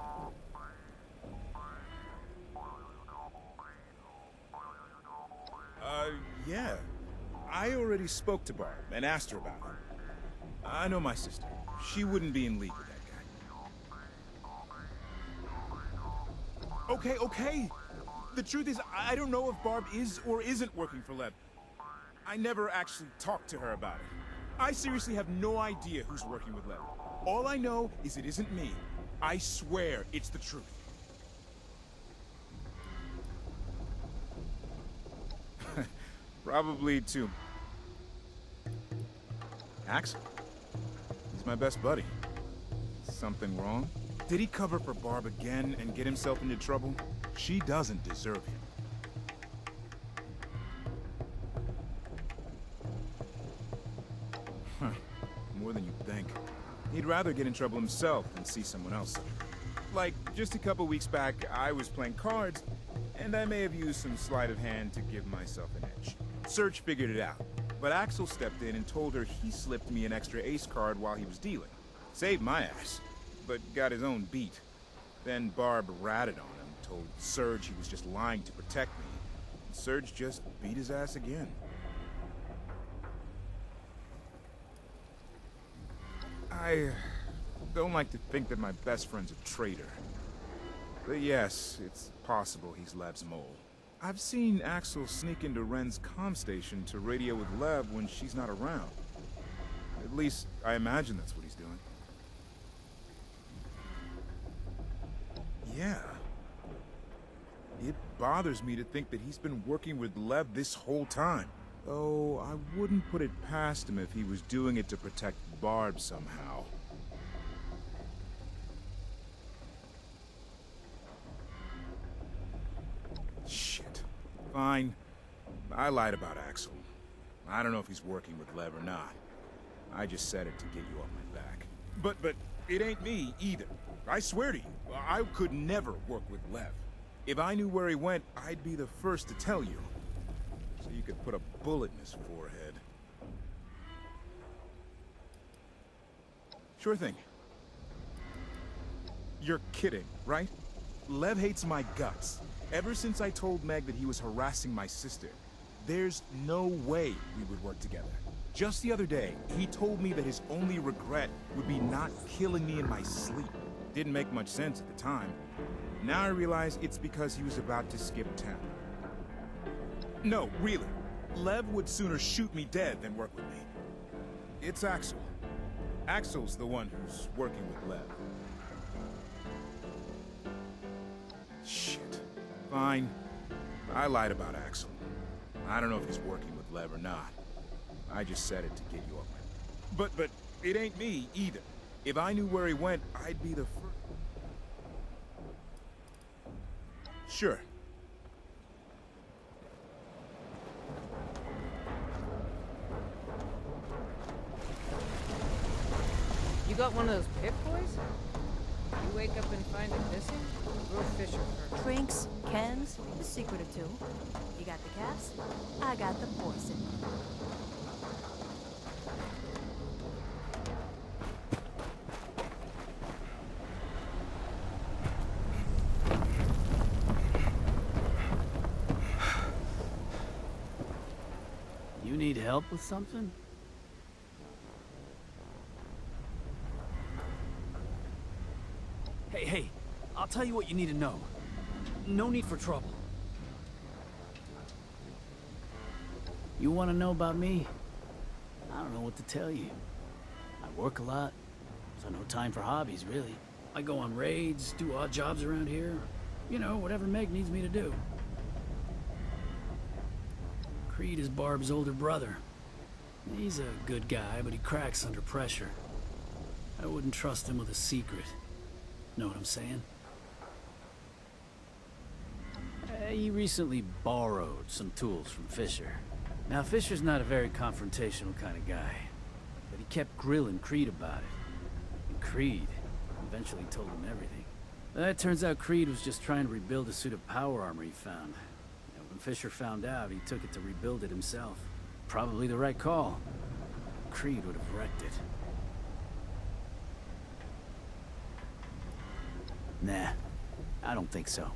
Yeah. I already spoke to Barb and asked her about it. I know my sister. She wouldn't be in league with that guy. Okay. The truth is, I don't know if Barb is or isn't working for Lev. I never actually talked to her about it. I seriously have no idea who's working with Lev. All I know is it isn't me. I swear it's the truth. Probably too. Axel? He's my best buddy. Something wrong? Did he cover for Barb again and get himself into trouble? She doesn't deserve him. More than you think. He'd rather get in trouble himself than see someone else suffer. Like, just a couple weeks back, I was playing cards, and I may have used some sleight of hand to give myself an edge. Serge figured it out, but Axel stepped in and told her he slipped me an extra ace card while he was dealing. Saved my ass, but got his own beat. Then Barb ratted on him, told Serge he was just lying to protect me. And Serge just beat his ass again. I don't like to think that my best friend's a traitor. But yes, it's possible he's Lev's mole. I've seen Axel sneak into Ren's comm station to radio with Lev when she's not around. At least, I imagine that's what he's doing. Yeah. It bothers me to think that he's been working with Lev this whole time. Though I wouldn't put it past him if he was doing it to protect Barb somehow. Shit. Fine. I lied about Axel. I don't know if he's working with Lev or not. I just said it to get you off my back. But it ain't me either. I swear to you, I could never work with Lev. If I knew where he went, I'd be the first to tell you. So you could put a bullet in his forehead. Sure thing. You're kidding, right? Lev hates my guts. Ever since I told Meg that he was harassing my sister, there's no way we would work together. Just the other day, he told me that his only regret would be not killing me in my sleep. Didn't make much sense at the time. Now I realize it's because he was about to skip town. No, really. Lev would sooner shoot me dead than work with me. it's Axel. Axel's the one who's working with Lev. Shit. Fine. I lied about Axel. I don't know if he's working with Lev or not. I just said it to get you up. But it ain't me either. If I knew where he went, I'd be the first. Sure. You got one of those pit boys? You wake up and find it missing? We'll Fisher first. Drinks, cans, a secret or two. You got the caps? I got the poison. You need help with something? Hey, I'll tell you what you need to know. No need for trouble. You want to know about me? I don't know what to tell you. I work a lot, so no time for hobbies, really. I go on raids, do odd jobs around here. You know, whatever Meg needs me to do. Creed is Barb's older brother. He's a good guy, but he cracks under pressure. I wouldn't trust him with a secret. Know what I'm saying? He recently borrowed some tools from Fisher. Now, Fisher's not a very confrontational kind of guy, but he kept grilling Creed about it. And Creed eventually told him everything. It turns out Creed was just trying to rebuild a suit of power armor he found. And when Fisher found out, he took it to rebuild it himself. Probably the right call. Creed would have wrecked it. Nah, I don't think so.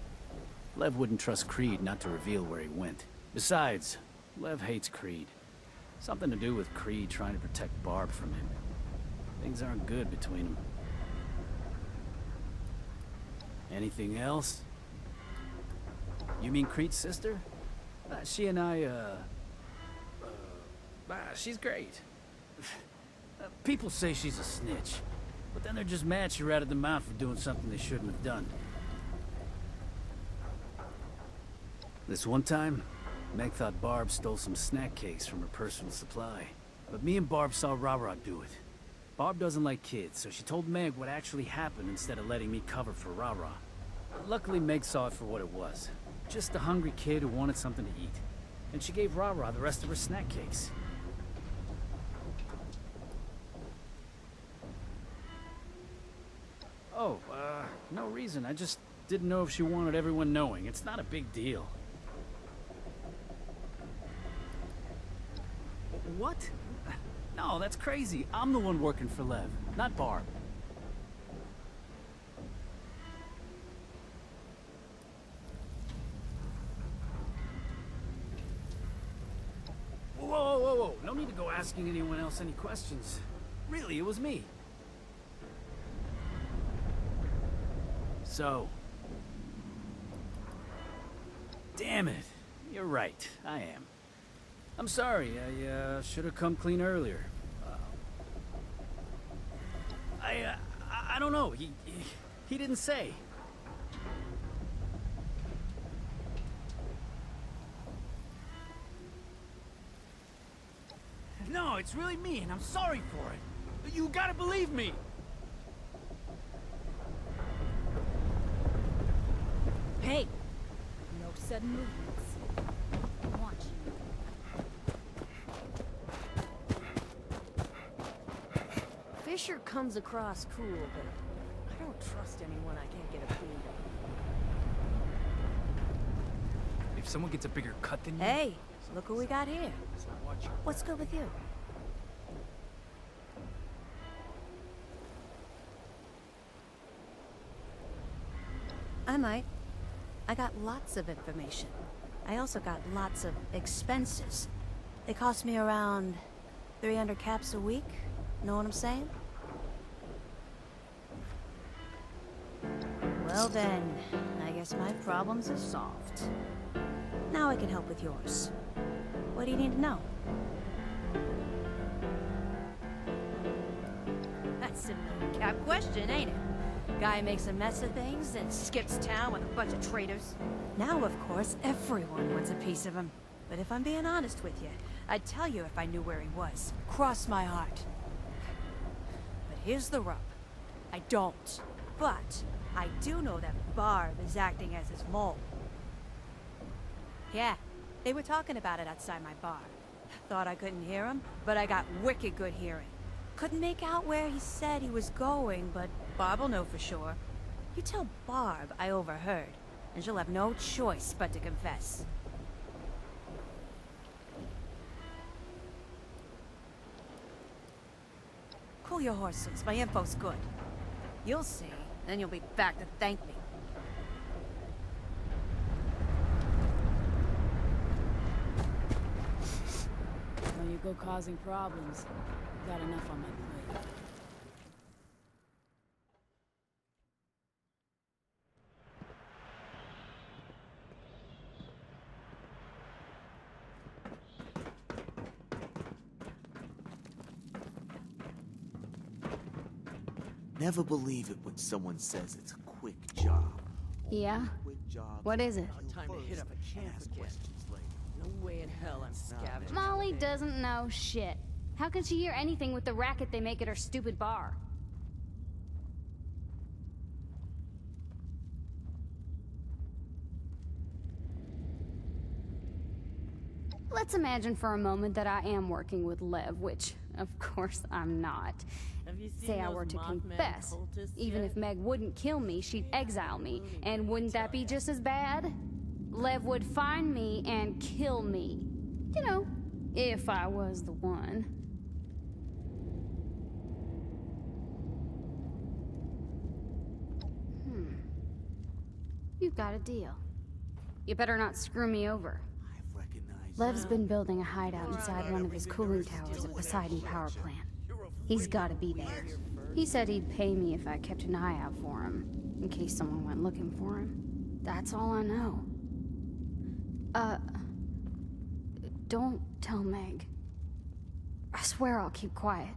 Lev wouldn't trust Creed not to reveal where he went. Besides, Lev hates Creed. Something to do with Creed trying to protect Barb from him. Things aren't good between them. Anything else? You mean Creed's sister? She and I, she's great. People say she's a snitch. But then they're just mad she ratted them out for doing something they shouldn't have done. This one time, Meg thought Barb stole some snack cakes from her personal supply. But me and Barb saw Rara do it. Barb doesn't like kids, so she told Meg what actually happened instead of letting me cover for Rara. Luckily, Meg saw it for what it was. Just a hungry kid who wanted something to eat. And she gave Rara the rest of her snack cakes. Oh, no reason. I just didn't know if she wanted everyone knowing. It's not a big deal. What? No, that's crazy. I'm the one working for Lev, not Barb. Whoa. No need to go asking anyone else any questions. Really, it was me. So... Damn it. You're right. I am. I'm sorry. I should have come clean earlier. I don't know. He didn't say. No, it's really me, and I'm sorry for it. You gotta believe me. Hey! No sudden movements. I want you. Fisher comes across cool, but I don't trust anyone I can't get a beat on. If someone gets a bigger cut than you... Hey! Look who we got here. What's good with you? I might. I got lots of information. I also got lots of expenses. They cost me around 300 caps a week. Know what I'm saying? Well then, I guess my problems are solved. Now I can help with yours. What do you need to know? massive no-cap question, ain't it? Guy makes a mess of things and skips town with a bunch of traitors. Now, of course, everyone wants a piece of him. But if I'm being honest with you, I'd tell you if I knew where he was. Cross my heart. But here's the rub. I don't. But I do know that Barb is acting as his mole. Yeah, they were talking about it outside my bar. Thought I couldn't hear him, but I got wicked good hearing. Couldn't make out where he said he was going, but Barb will know for sure. You tell Barb I overheard, and she'll have no choice but to confess. Cool your horses, my info's good. You'll see, then you'll be back to thank me. When you go causing problems, got enough on my plate. Never believe it when someone says it's a quick job. Yeah? What is it? Time to hit up a camp again. No way in hell I'm scavenging. Molly doesn't know shit. How can she hear anything with the racket they make at her stupid bar? Let's imagine for a moment that I am working with Lev, which, of course, I'm not. Have you seen Say I those were to Mothman confess. cultists Even yet? if Meg wouldn't kill me, she'd exile me. And wouldn't that be just as bad? Lev would find me and kill me. You know, if I was the one. You've got a deal. You better not screw me over. Lev's been building a hideout inside one of his cooling towers at Poseidon Power Plant. He's gotta be there. He said he'd pay me if I kept an eye out for him, in case someone went looking for him. That's all I know. Don't tell Meg. I swear I'll keep quiet.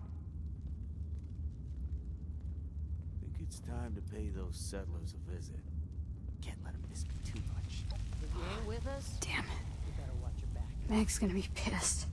Think it's time to pay those settlers a visit. Can't let them miss me too much. If you ain't with us, damn it. You better watch your back. Meg's gonna be pissed.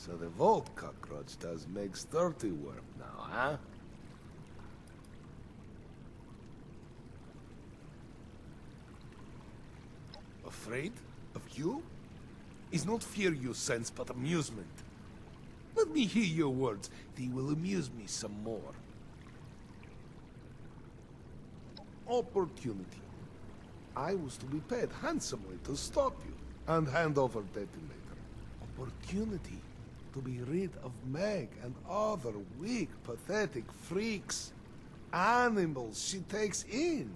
So the vault cockroach does Meg's dirty work now, huh? Afraid of you? Is not fear you sense, but amusement. Let me hear your words. They will amuse me some more. Opportunity. I was to be paid handsomely to stop you and hand over detonator. Opportunity to be rid of Meg and other weak, pathetic freaks. Animals she takes in.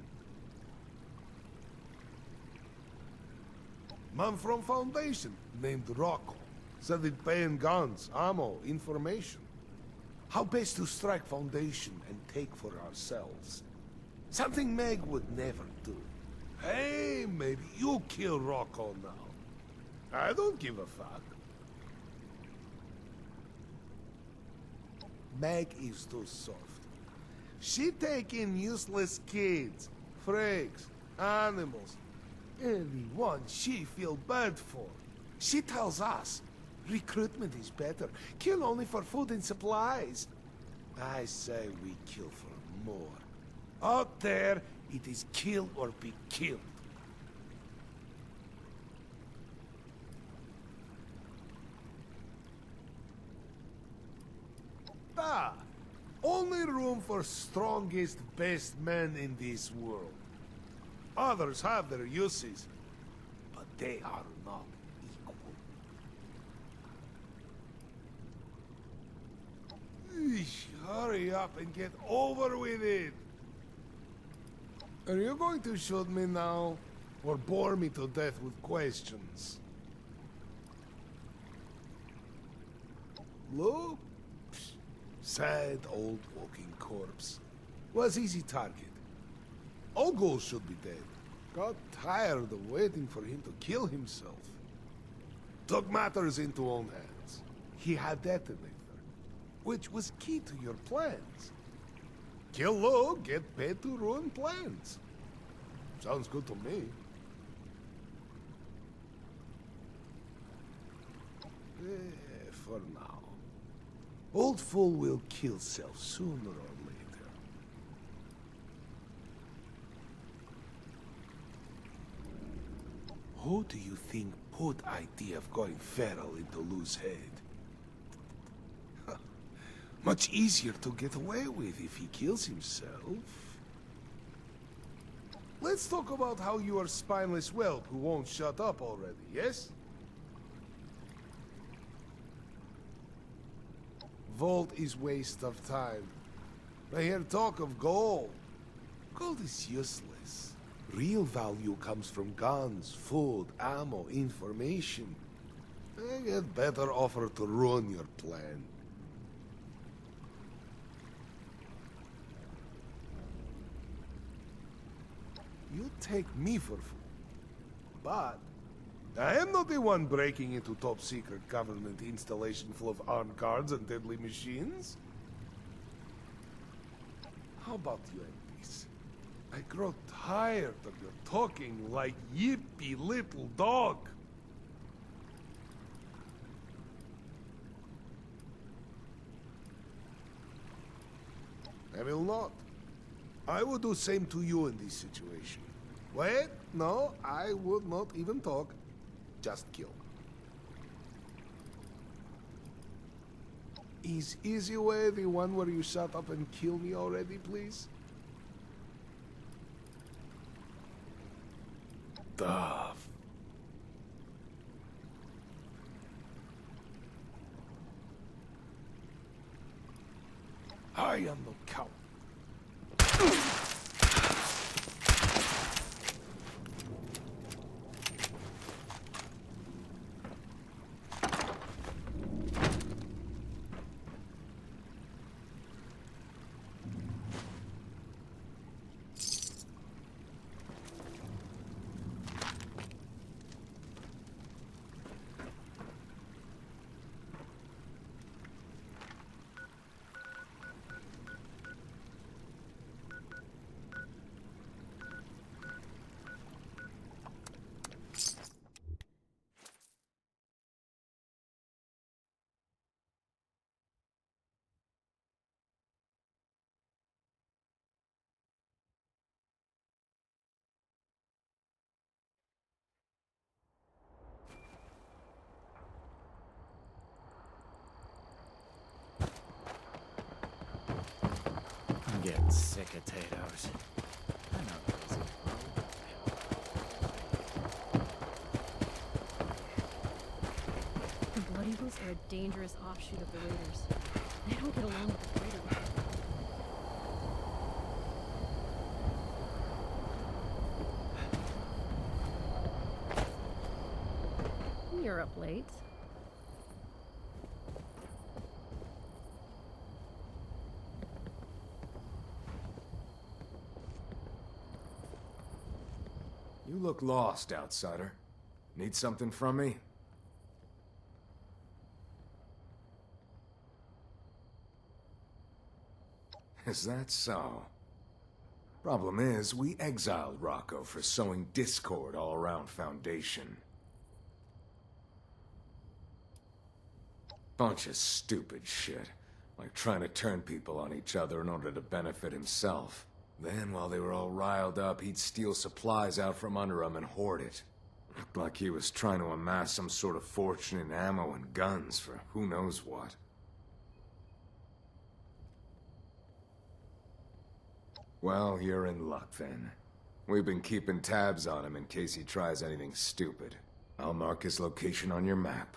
Man from Foundation, named Rocco, said he'd pay in guns, ammo, information. How best to strike Foundation and take for ourselves. Something Meg would never do. Hey, maybe you kill Rocco now. I don't give a fuck. Meg is too soft. She take in useless kids, freaks, animals. Anyone she feel bad for. She tells us recruitment is better. Kill only for food and supplies. I say we kill for more. Out there, it is kill or be killed. Ah, only room for strongest, best men in this world. Others have their uses, but they are not equal. Eesh, hurry up and get over with it. Are you going to shoot me now, or bore me to death with questions? Look, sad old walking corpse. Was easy target. All ghouls should be dead. Got tired of waiting for him to kill himself. Took matters into own hands. He had detonator, which was key to your plans. Kill low, get paid to ruin plans. Sounds good to me. For now. Old fool will kill self sooner or later. Who do you think put idea of going feral into Lou's head? Much easier to get away with if he kills himself. Let's talk about how you are spineless whelp who won't shut up already, yes? Vault is waste of time. I hear talk of gold. Gold is useless. Real value comes from guns, food, ammo, information. I get better offer to ruin your plan. You take me for fool. But I am not the one breaking into top-secret government installation full of armed guards and deadly machines. How about you end this? I grow tired of your talking like yippy little dog. I will not. I would do same to you in this situation. Wait, no, I would not even talk. Just kill. Is easy way the one where you shut up and kill me already, please? Duh. I am no coward. I'm getting sick of potatoes. I know those The Blood Eagles are a dangerous offshoot of the Raiders. They don't get along with the Raiders. You're up late. You look lost, outsider. Need something from me? Is that so? Problem is, we exiled Rocco for sowing discord all around Foundation. Bunch of stupid shit. like trying to turn people on each other in order to benefit himself. Then, while they were all riled up, he'd steal supplies out from under them and hoard it. Looked like he was trying to amass some sort of fortune in ammo and guns for who knows what. Well, you're in luck then. We've been keeping tabs on him in case he tries anything stupid. I'll mark his location on your map.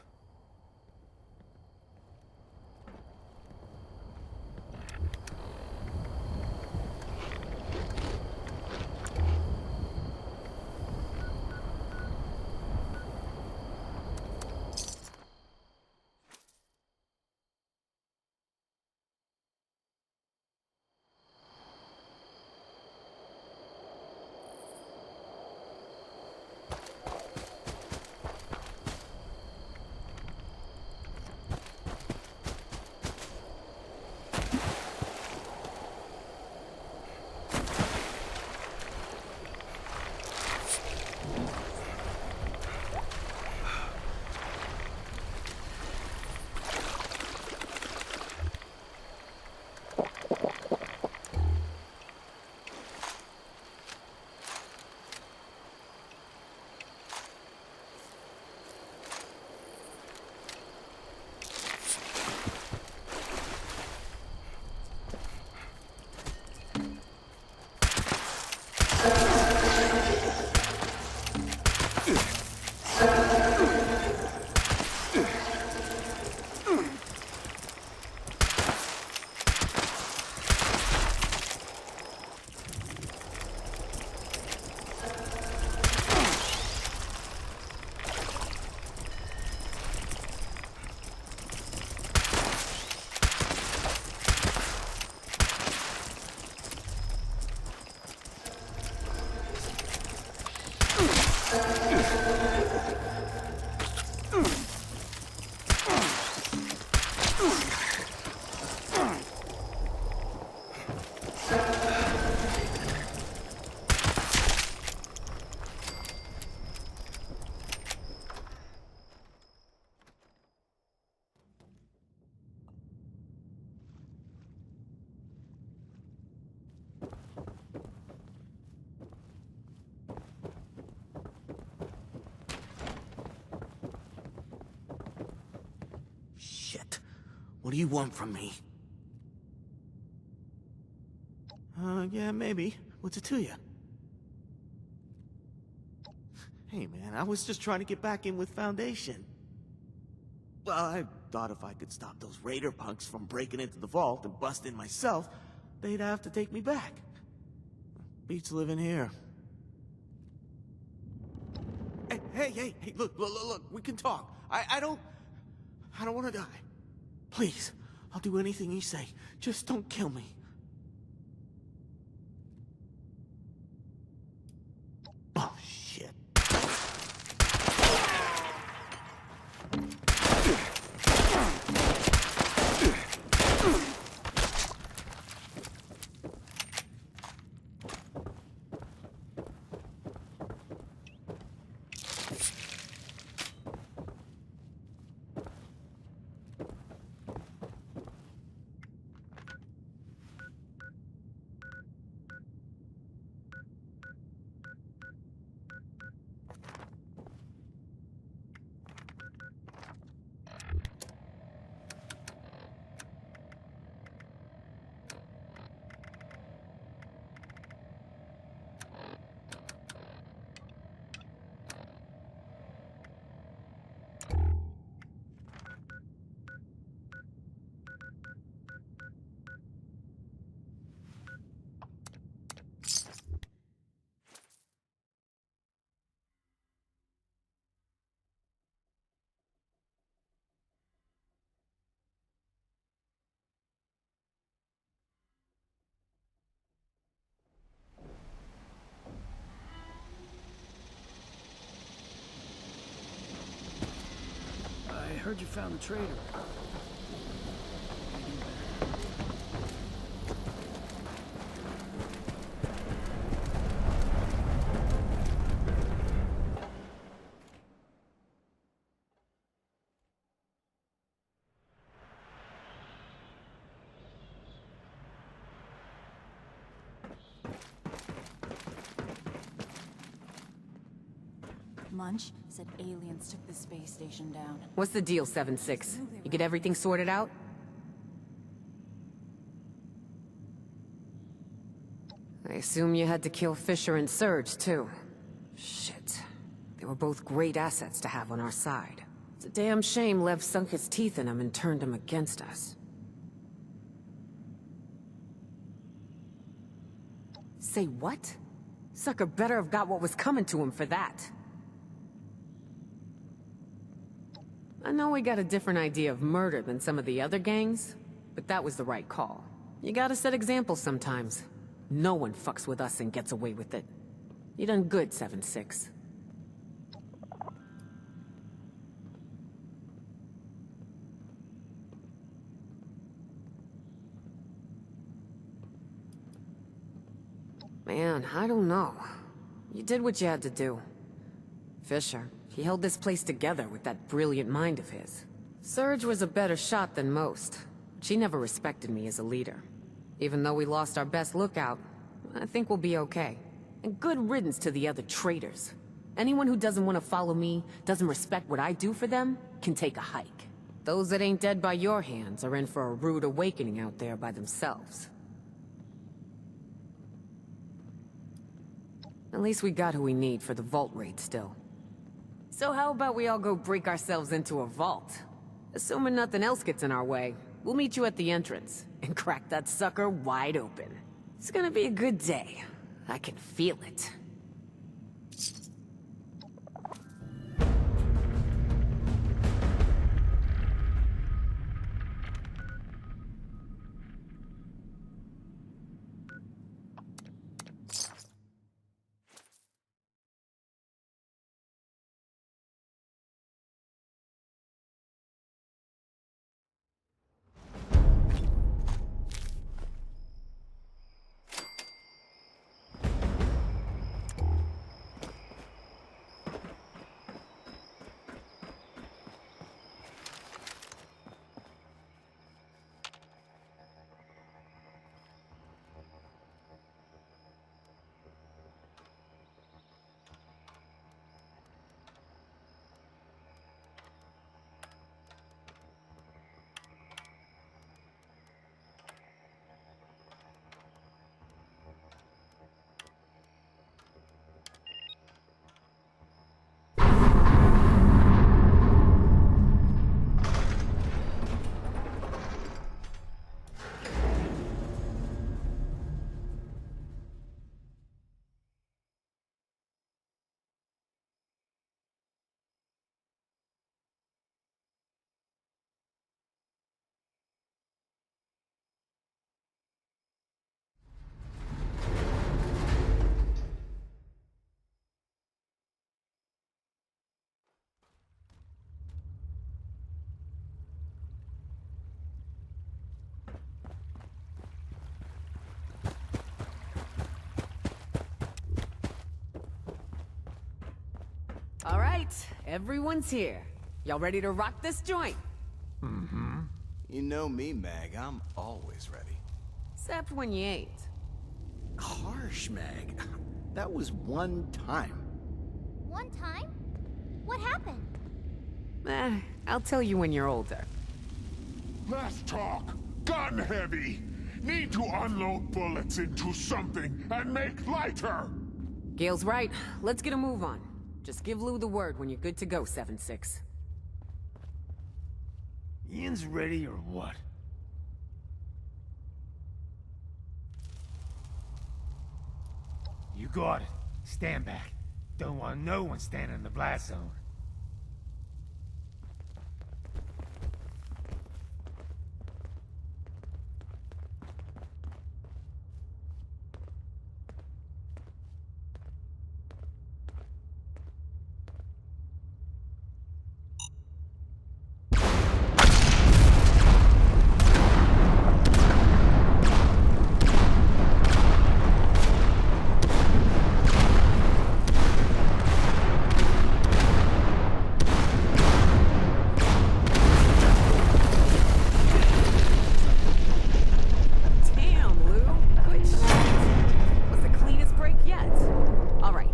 What do you want from me? Yeah, maybe. What's it to you? Hey, man, I was just trying to get back in with Foundation. Well, I thought if I could stop those raider punks from breaking into the vault and bust in myself, they'd have to take me back. Beats living here. Hey, look, we can talk. I don't want to die. Please, I'll do anything you say. Just don't kill me. Oh, shit. I heard you found the traitor. Munch said aliens took the space station down. What's the deal, 7-6? You get everything sorted out? I assume you had to kill Fisher and Surge, too. Shit. They were both great assets to have on our side. It's a damn shame Lev sunk his teeth in them and turned them against us. Say what? Sucker better have got what was coming to him for that. I know we got a different idea of murder than some of the other gangs, but that was the right call. You gotta set examples sometimes. No one fucks with us and gets away with it. You done good, 7-6. Man, I don't know. You did what you had to do. Fisher, he held this place together with that brilliant mind of his. Surge was a better shot than most. She never respected me as a leader. Even though we lost our best lookout, I think we'll be okay. And good riddance to the other traitors. Anyone who doesn't want to follow me, doesn't respect what I do for them, can take a hike. Those that ain't dead by your hands are in for a rude awakening out there by themselves. At least we got who we need for the vault raid still. So how about we all go break ourselves into a vault? Assuming nothing else gets in our way, we'll meet you at the entrance and crack that sucker wide open. It's gonna be a good day. I can feel it. All right, everyone's here. Y'all ready to rock this joint? Mm-hmm. You know me, Mag. I'm always ready. Except when you ain't. Harsh, Mag. That was one time. One time? What happened? I'll tell you when you're older. Less talk. Gun heavy. Need to unload bullets into something and make lighter. Gale's right. Let's get a move on. Just give Lou the word when you're good to go, 7-6. Ian's ready or what? You got it. Stand back. Don't want no one standing in the blast zone.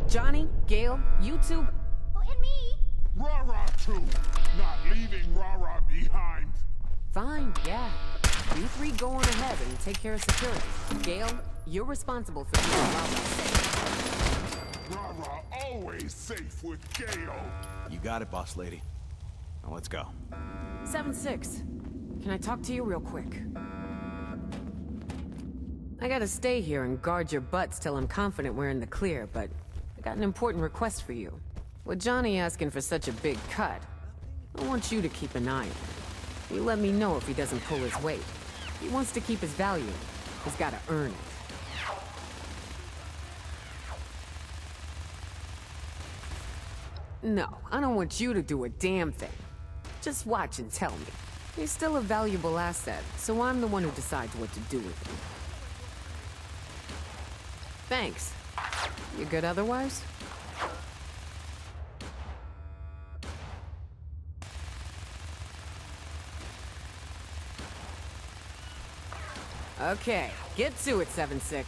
Johnny, Gale, you two... Oh, and take care of security. Gale, you're responsible for keeping Rara safe. Rara always safe with Gale. You got it, boss lady. Now let's go. 7-6. Can I talk to you real quick? I gotta stay here and guard your butts till I'm confident we're in the clear, but I got an important request for you. With Johnny asking for such a big cut, I want you to keep an eye on him. You let me know if he doesn't pull his weight. He wants to keep his value. He's gotta earn it. No, I don't want you to do a damn thing. Just watch and tell me. He's still a valuable asset, so I'm the one who decides what to do with him. Thanks. You good otherwise? Okay, get to it, 7-6.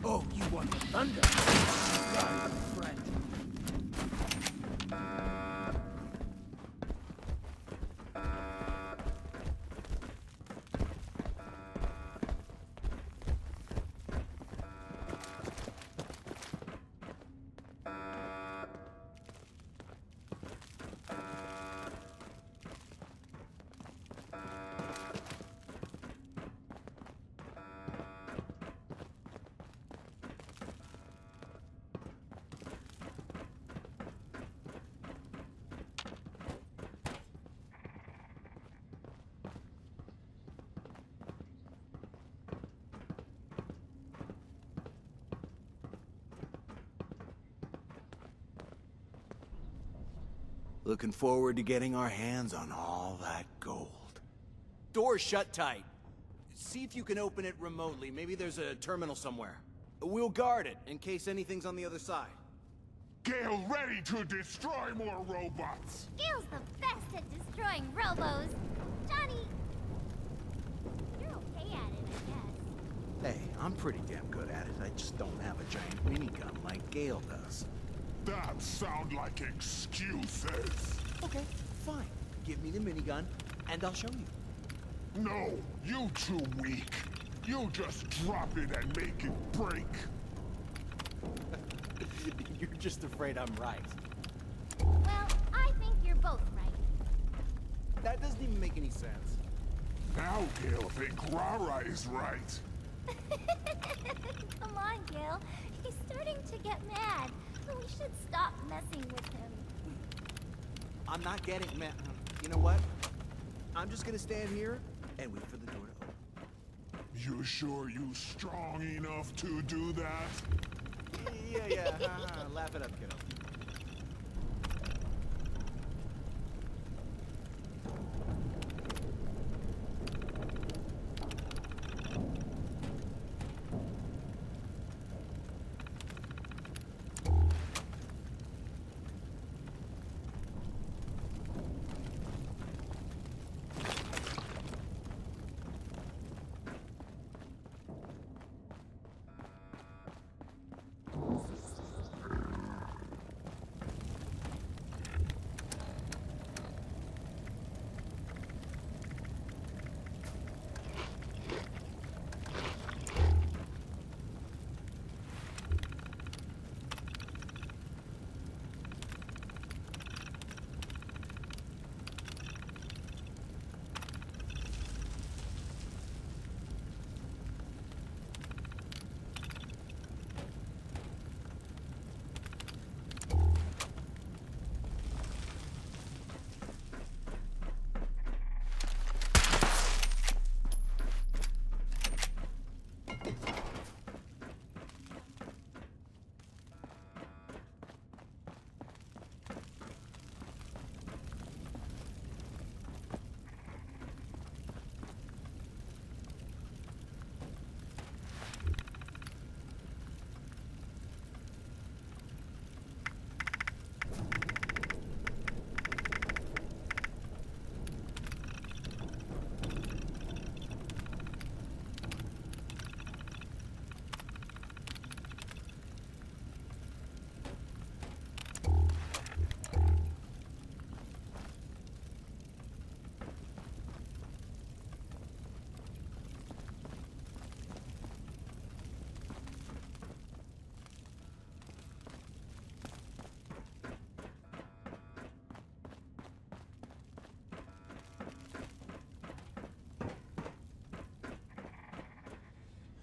Oh, you want the thunder? Got it, friend. Looking forward to getting our hands on all that gold. Door's shut tight. See if you can open it remotely. Maybe there's a terminal somewhere. We'll guard it in case anything's on the other side. Gale ready to destroy more robots. Gale's the best at destroying robos. Johnny, you're okay at it, I guess. Hey, I'm pretty damn good at it. I just don't have a giant minigun like Gale does. That sound like excuses. Okay, fine. Give me the minigun, and I'll show you. No, you too weak. You just drop it and make it break. You're just afraid I'm right. Well, I think you're both right. That doesn't even make any sense. Now Gale think Rara is right. Come on, Gale. He's starting to get mad. We should stop messing with him. I'm not getting mad. You know what? I'm just gonna stand here and wait for the door to open. You sure you strong enough to do that? Yeah. Laugh it up, kiddo.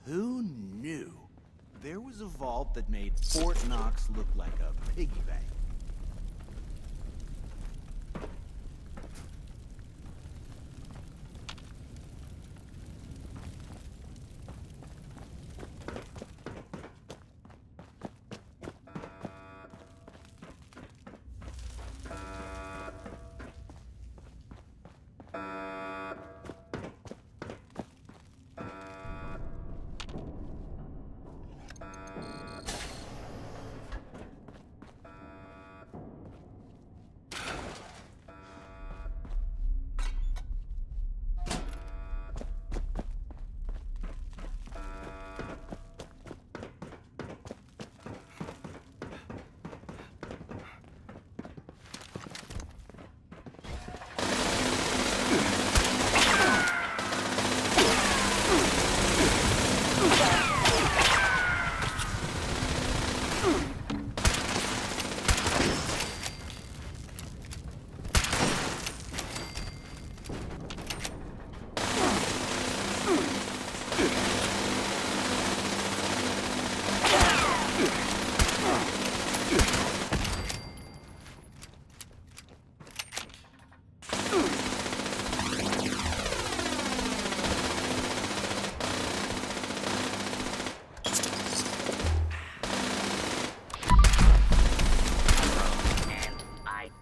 Who knew? There was a vault that made Fort Knox look like a piggy bank.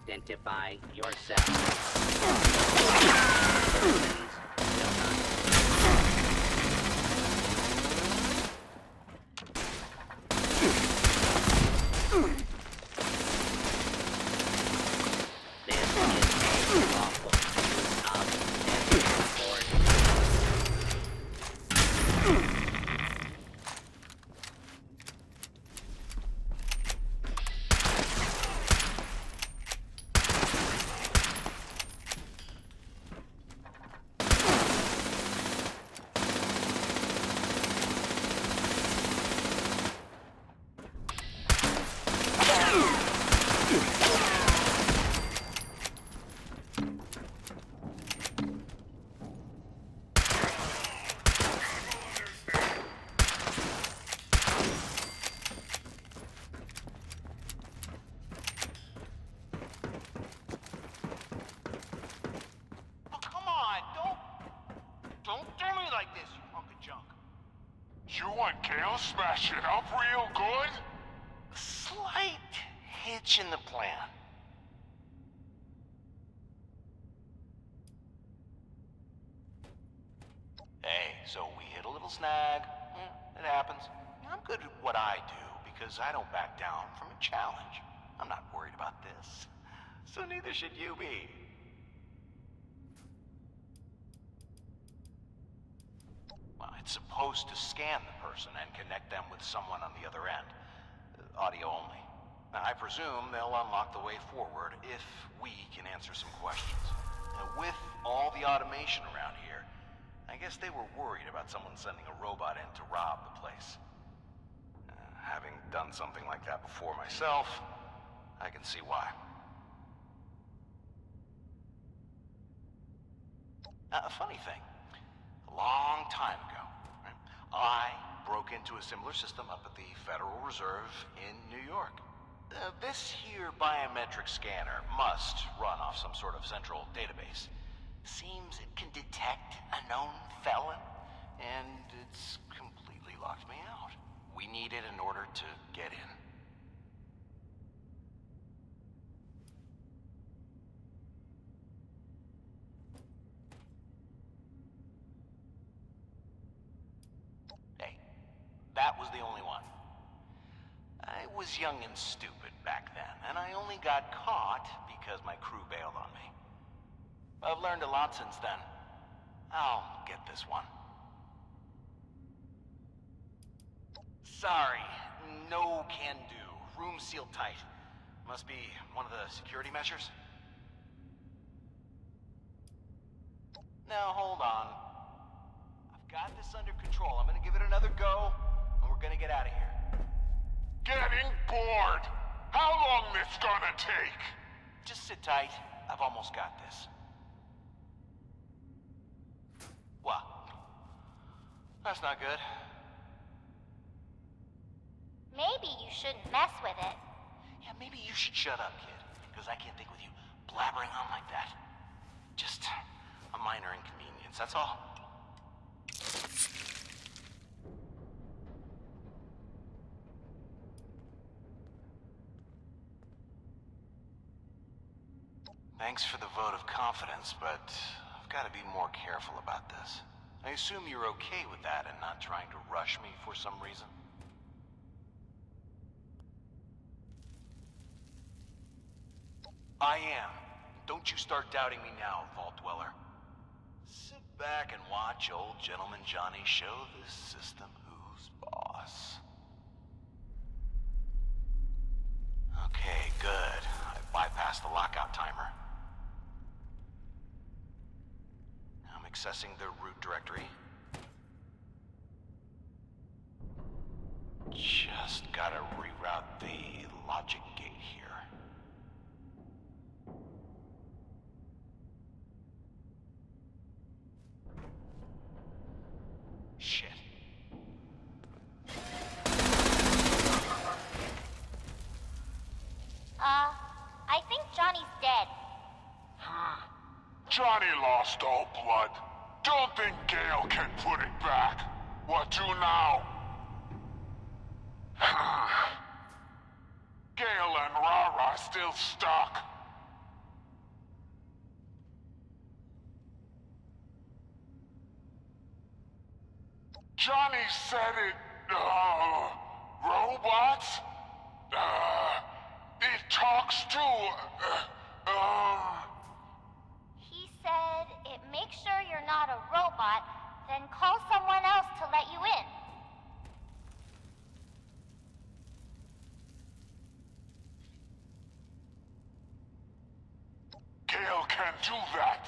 Identify yourself. You want Kale smash it up real good? Slight hitch in the plan. Hey, so we hit a little snag. It happens. I'm good at what I do because I don't back down from a challenge. I'm not worried about this. So neither should you be. Well, it's supposed to scan the person and connect them with someone on the other end. Audio only. Now, I presume they'll unlock the way forward if we can answer some questions. Now, with all the automation around here, I guess they were worried about someone sending a robot in to rob the place. Having done something like that before myself, I can see why. A funny thing. A long time ago, right, I broke into a similar system up at the Federal Reserve in New York. This here biometric scanner must run off some sort of central database. Seems it can detect a known felon, and it's completely locked me out. We need it in order to get in. Hey, that was the only one. I was young and stupid back then, and I only got caught because my crew bailed on me. I've learned a lot since then. I'll get this one. Sorry, no can do. Room sealed tight. Must be one of the security measures. Now, hold on. I've got this under control. I'm gonna give it another go, and we're gonna get out of here. Getting bored. How long this gonna take? Just sit tight. I've almost got this. What? That's not good. Maybe you shouldn't mess with it. Yeah, maybe you should shut up, kid. Because I can't think with you blabbering on like that. Just a minor inconvenience, that's all. Thanks for the vote of confidence, but I've got to be more careful about this. I assume you're okay with that and not trying to rush me for some reason? I am. Don't you start doubting me now, Vault Dweller. Sit back and watch old gentleman Johnny show this system who's boss. Okay, good. I bypassed the lockout timer. I'm accessing the root directory. Just gotta reroute the logic gate here. Shit. I think Johnny's dead. Johnny lost all blood. Don't think Gale can put it back. What do now? Gale and Rara still stuck. Johnny said it, robots? It talks to, He said it makes sure you're not a robot, then call someone else to let you in. Gale can do that.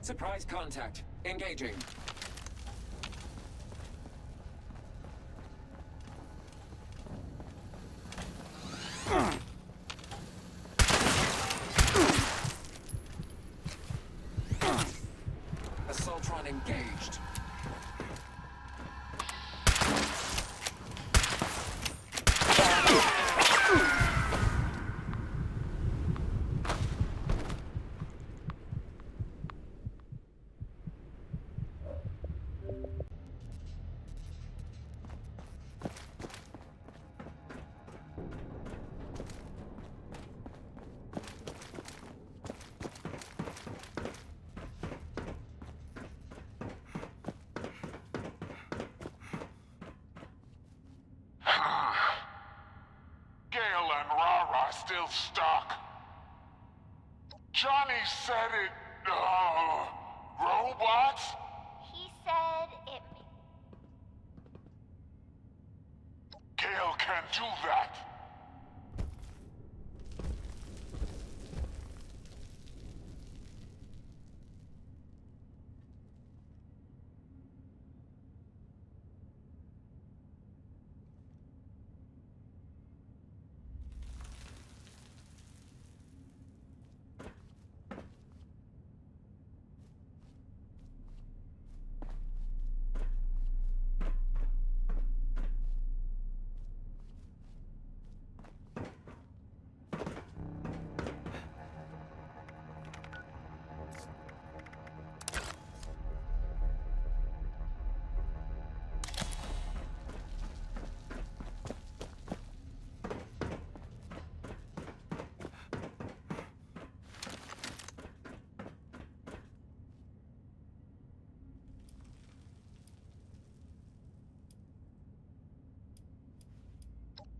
Surprise contact. Engaging. Assaultron engaged. still stuck. Johnny said it... robots? He said it... Gale can't do that.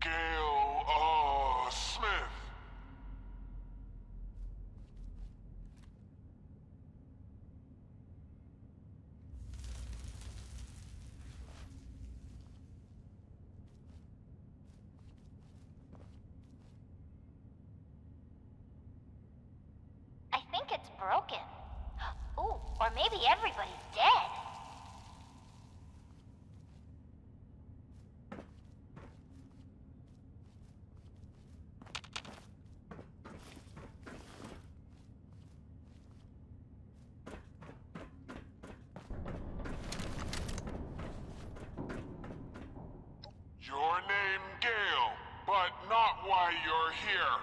Gale, Smith. I think it's broken. Ooh, or maybe everybody's dead. Your name, Gale, but not why you're here.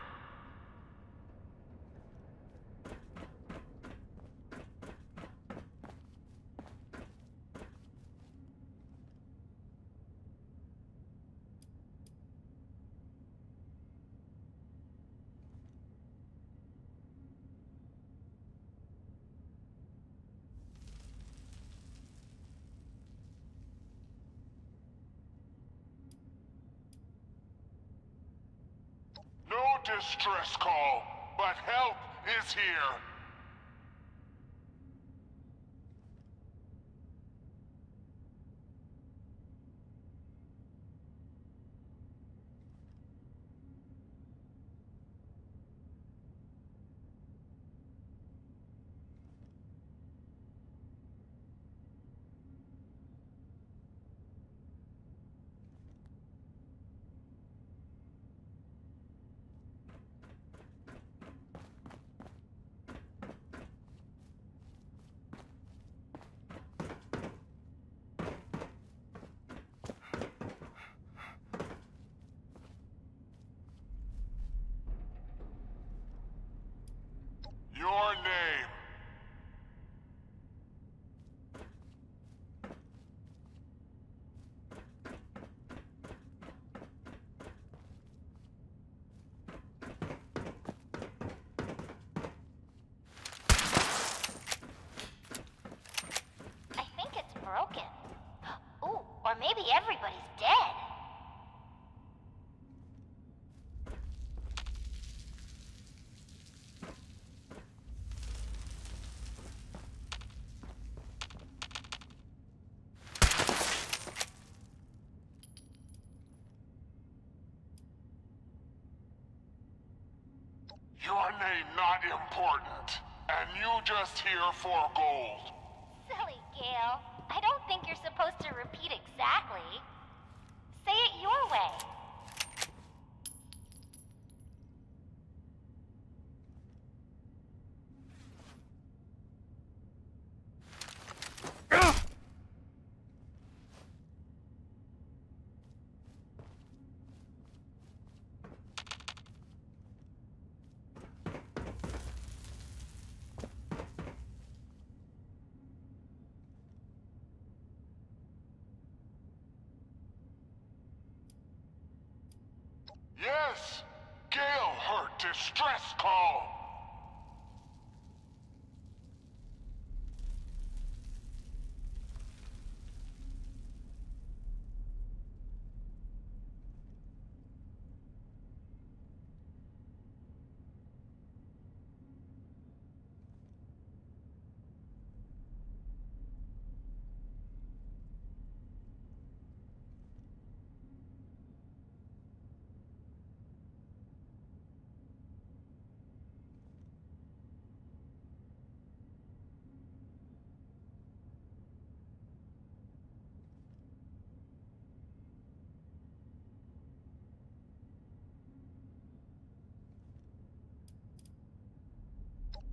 No distress call, but help is here. Your name. I think it's broken. Ooh, or maybe everybody's dead. Your name not important, and you just here for gold. Silly Gale. I don't think you're supposed to repeat exactly. Say it your way. Yes! Gale heard distress call!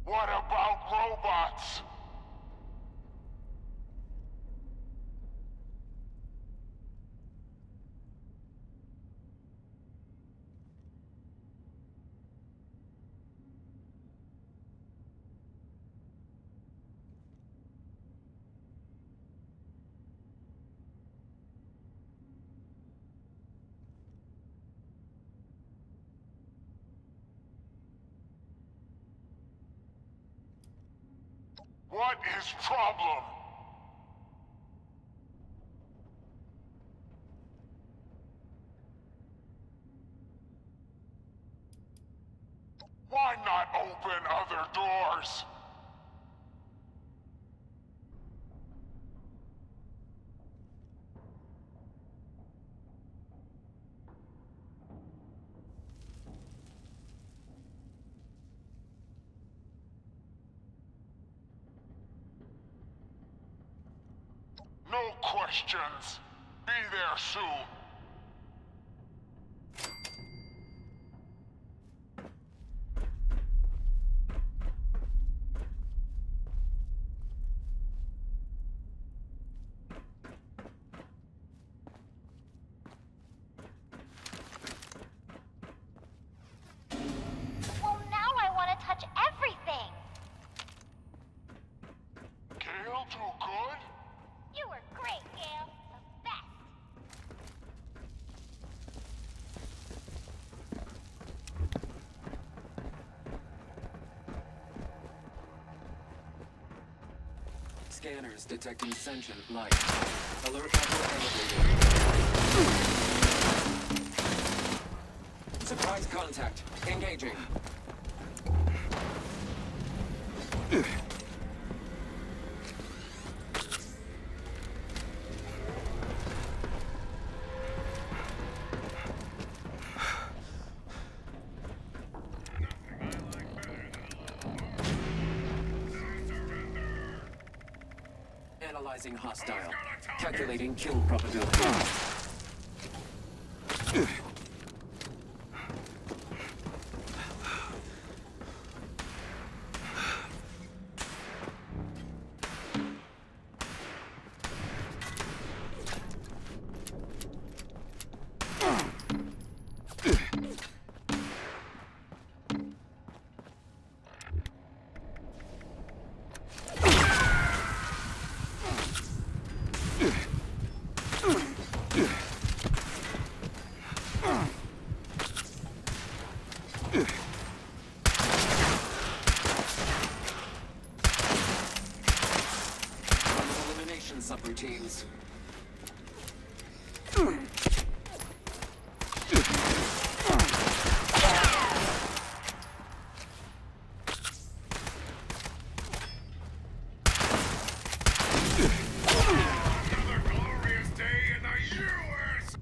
What about robots? What is problem? Why not open other doors? No questions. Be there soon. Well, now I want to touch everything. Gale, too good? You were great, Gale. The best. Scanners detecting sentient life. Alert level elevated. Surprise contact. Engaging. Analyzing hostile. Calculating kill probability. Elimination subroutines. Another glorious day in the U.S.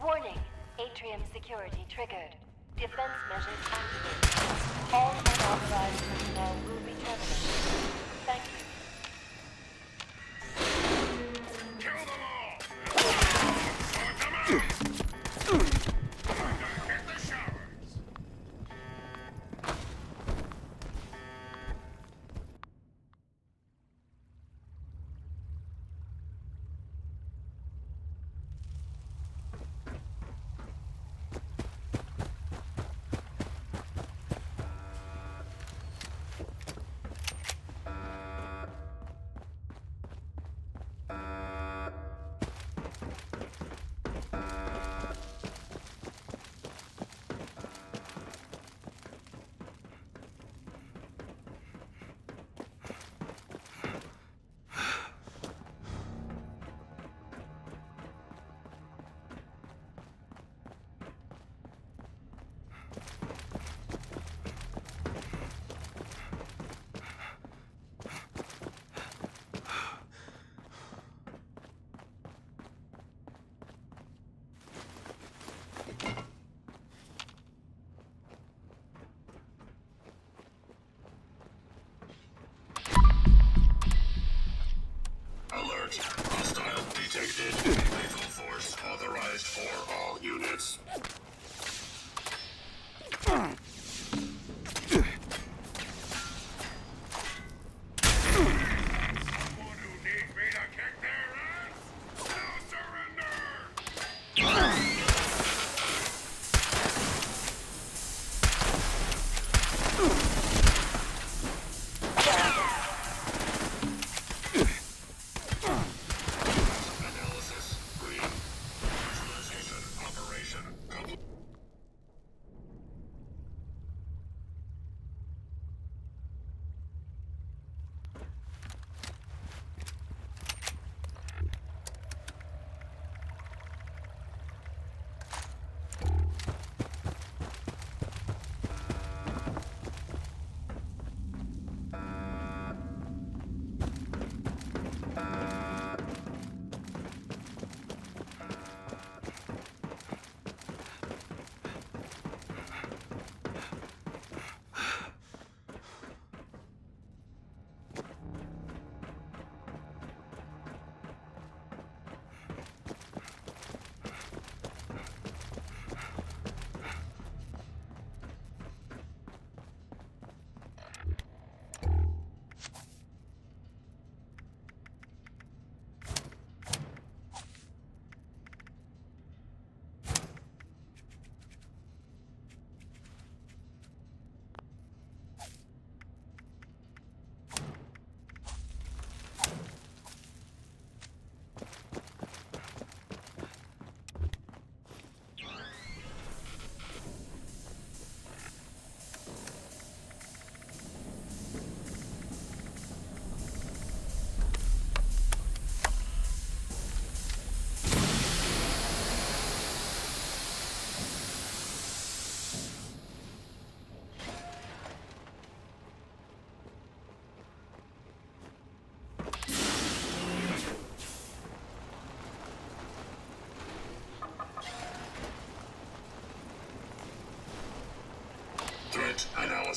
Warning. Atrium security triggered. Defense measures activated. All unauthorized personnel will be terminated. Thank you.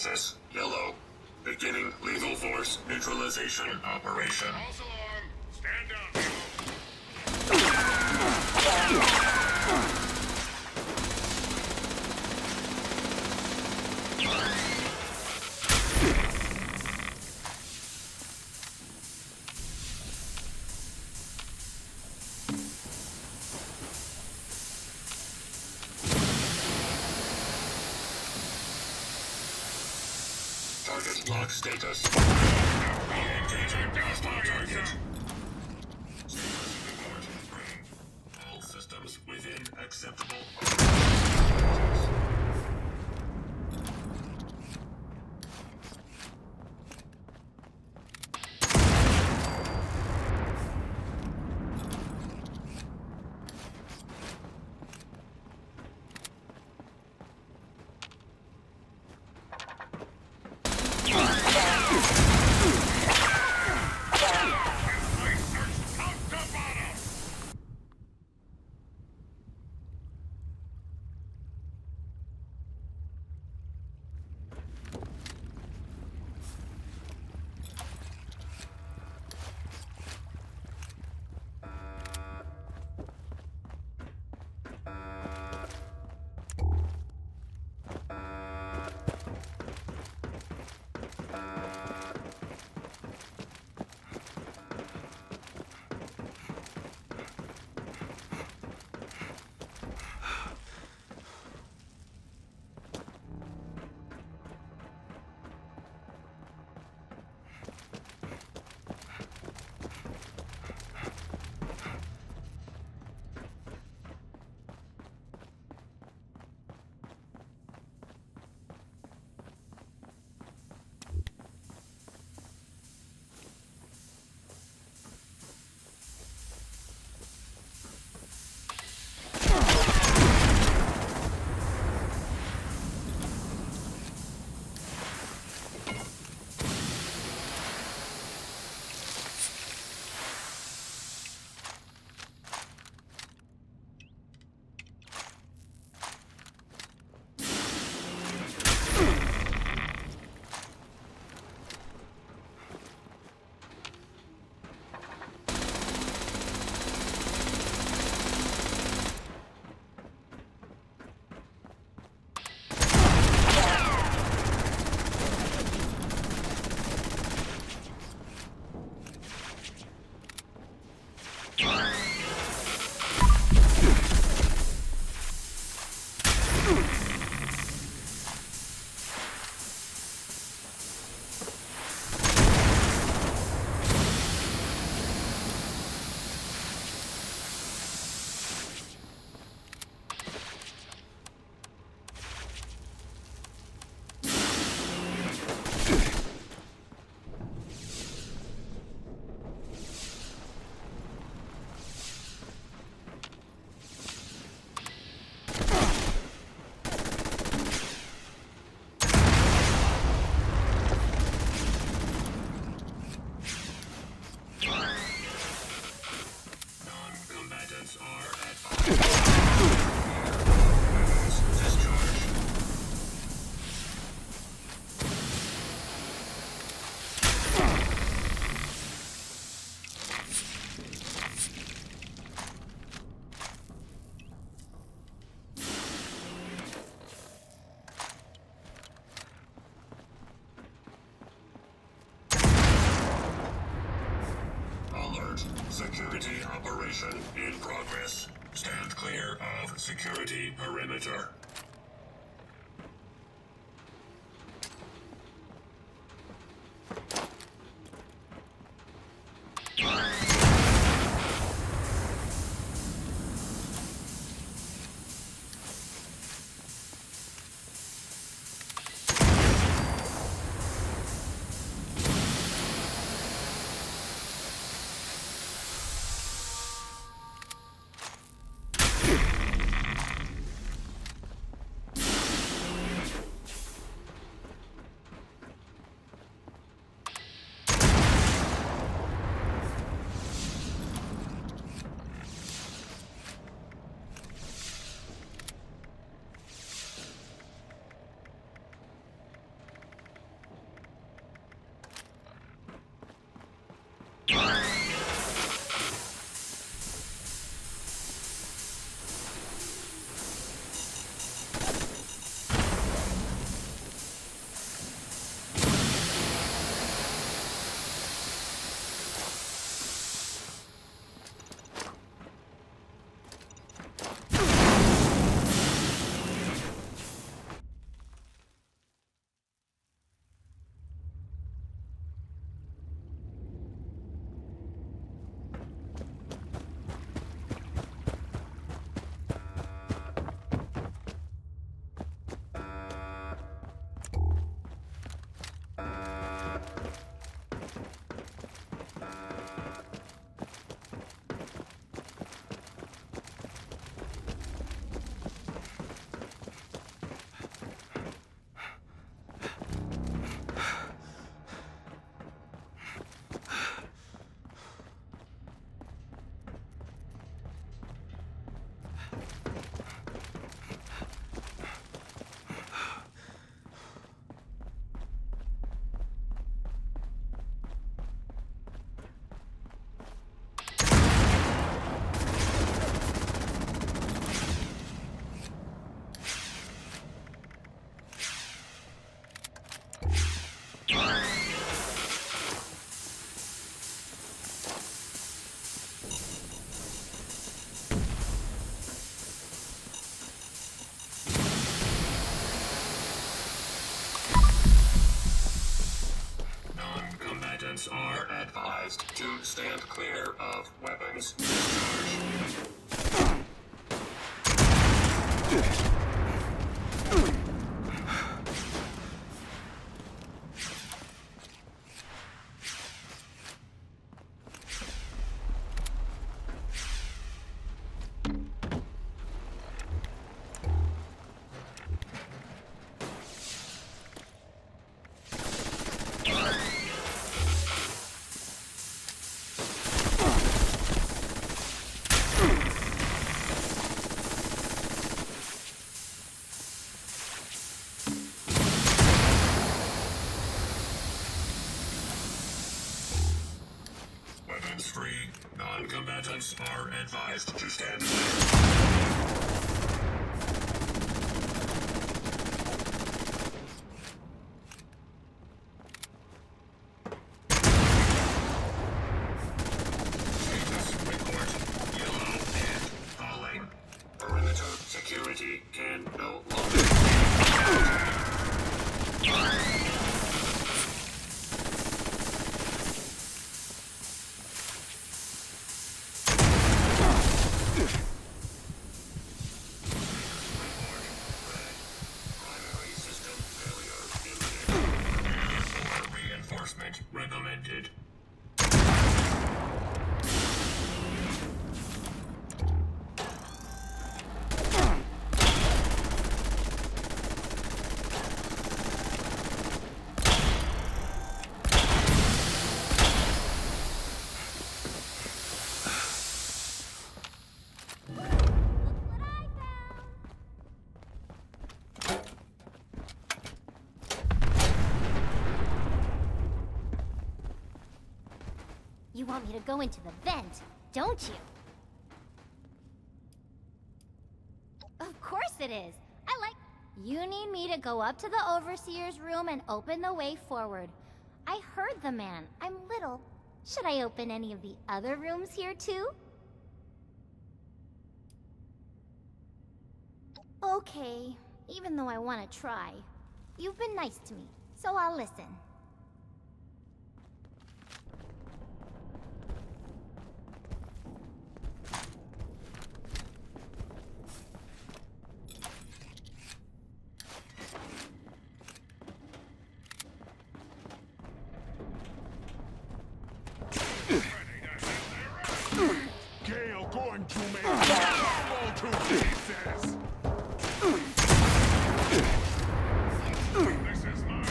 analysis. Yellow. Beginning lethal force neutralization operation. False alarm. Stand down. Target lock status. Engaging hostile target. Status report improved. All systems within acceptable. Security operation in progress. Stand clear of security perimeter. to stand clear of weapons. Weapons free. Non-combatants are advised to stand clear. Status report. Yellow and falling. Perimeter security can no longer. Reinforcement recommended. You want me to go into the vent, don't you? Of course it is. I like... You need me to go up to the Overseer's room and open the way forward. I heard the man. I'm little. Should I open any of the other rooms here too? Okay, even though I want to try. You've been nice to me, so I'll listen. Gale going to make all to pieces! This is mine.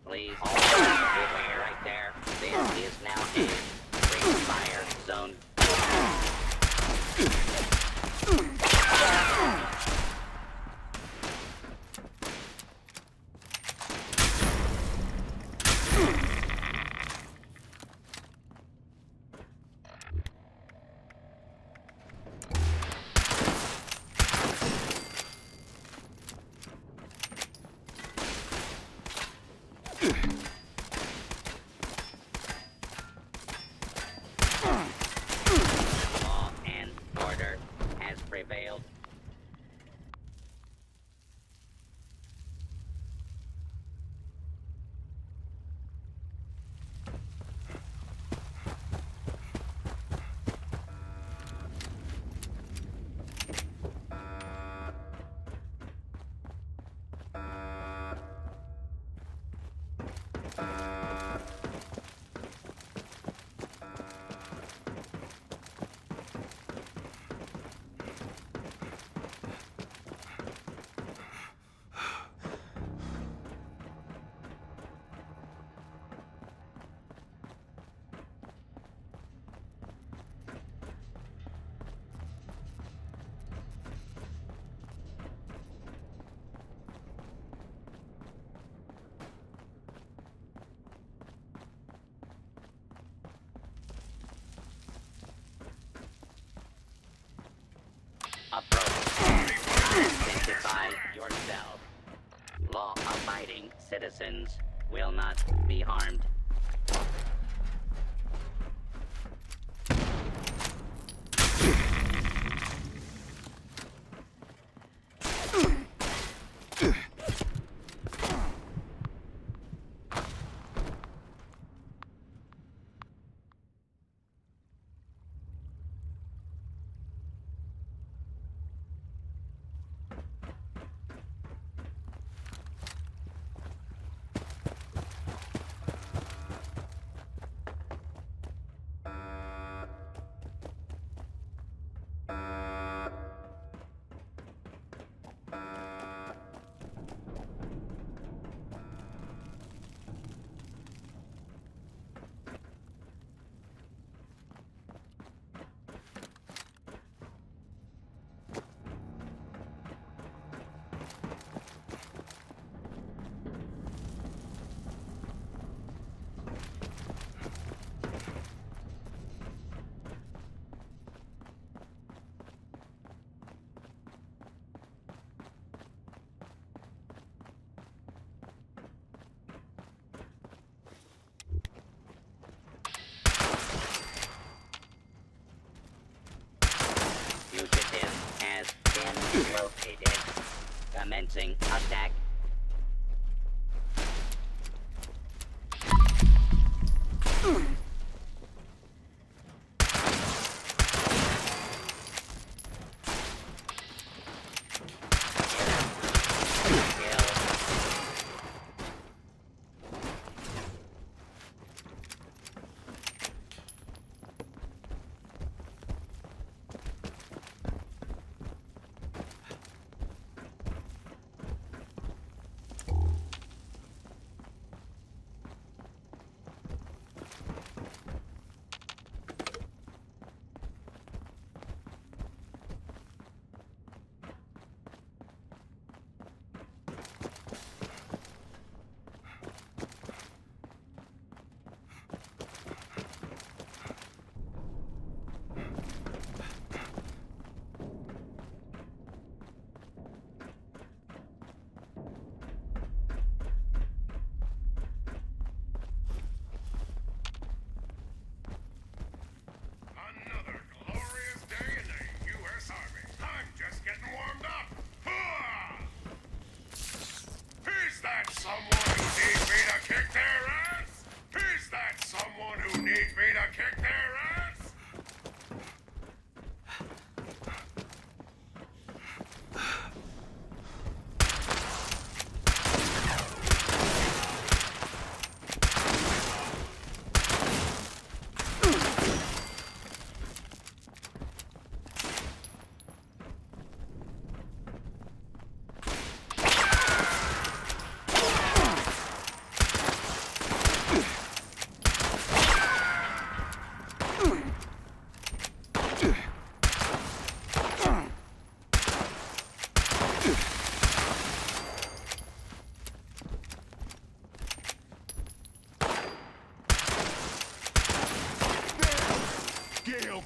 Please hold on right there. This is now a free fire zone. Approach. Identify yourself. Law-abiding citizens will not be harmed. Fugitive has been located. Commencing attack.